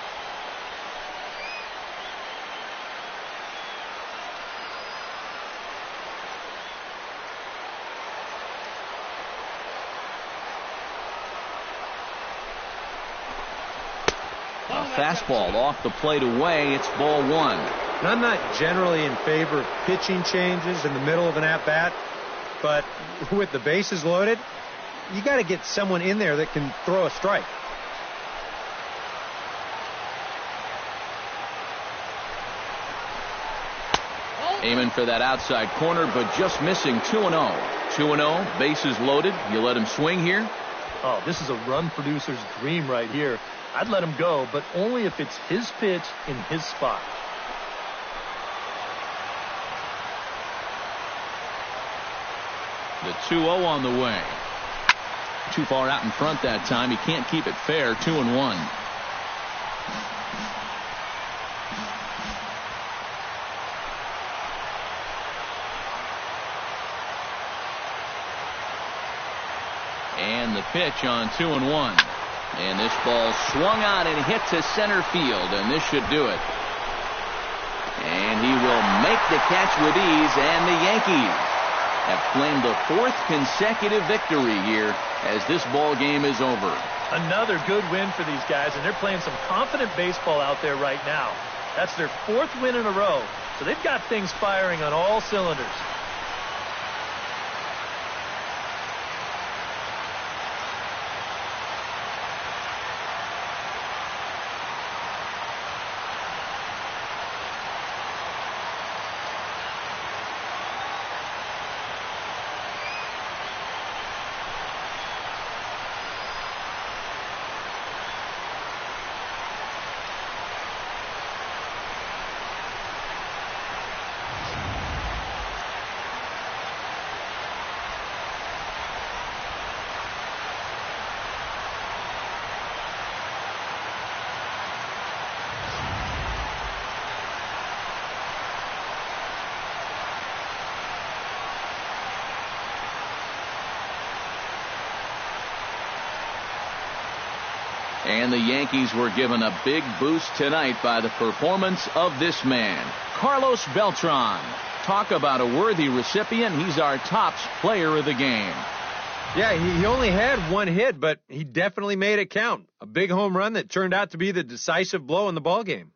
Fastball off the plate away. It's ball 1. And I'm not generally in favor of pitching changes in the middle of an at-bat, but with the bases loaded, you got to get someone in there that can throw a strike. Aiming for that outside corner, but just missing. 2-0. 2-0, bases loaded. You let him swing here? Oh, this is a run producer's dream right here. I'd let him go, but only if it's his pitch in his spot. The 2-0 on the way. Too far out in front that time. He can't keep it fair. 2-1. And the pitch on 2-1. And this ball swung on and hit to center field, and this should do it. And he will make the catch with ease, and the Yankees have claimed the 4th consecutive victory here as this ball game is over. Another good win for these guys, and they're playing some confident baseball out there right now. That's their 4th win in a row, so they've got things firing on all cylinders. And the Yankees were given a big boost tonight by the performance of this man, Carlos Beltran. Talk about a worthy recipient. He's our tops player of the game. Yeah, he only had one hit, but he definitely made it count. A big home run that turned out to be the decisive blow in the ballgame.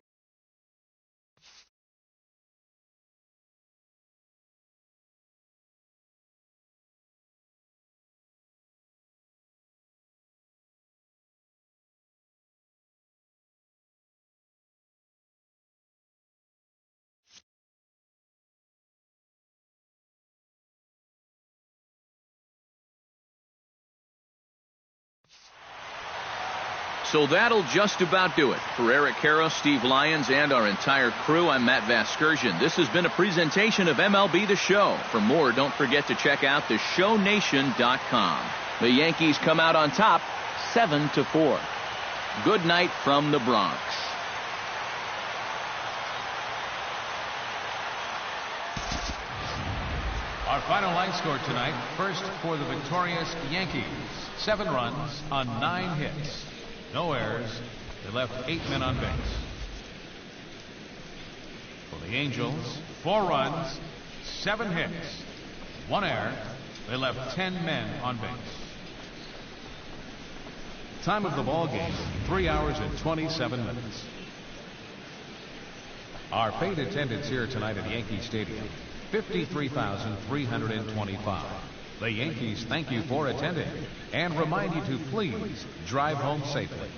So that'll just about do it. For Eric Karros, Steve Lyons, and our entire crew, I'm Matt Vasgersian. This has been a presentation of MLB The Show. For more, don't forget to check out theshownation.com. The Yankees come out on top 7-4. Good night from the Bronx. Our final line score tonight, first for the victorious Yankees. 7 runs on 9 hits. No errors. They left 8 men on base. For the Angels, 4 runs, 7 hits, 1 error. They left 10 men on base. Time of the ball game, 3 hours and 27 minutes. Our paid attendance here tonight at Yankee Stadium, 53,325. The Yankees thank you for attending and remind you to please drive home safely.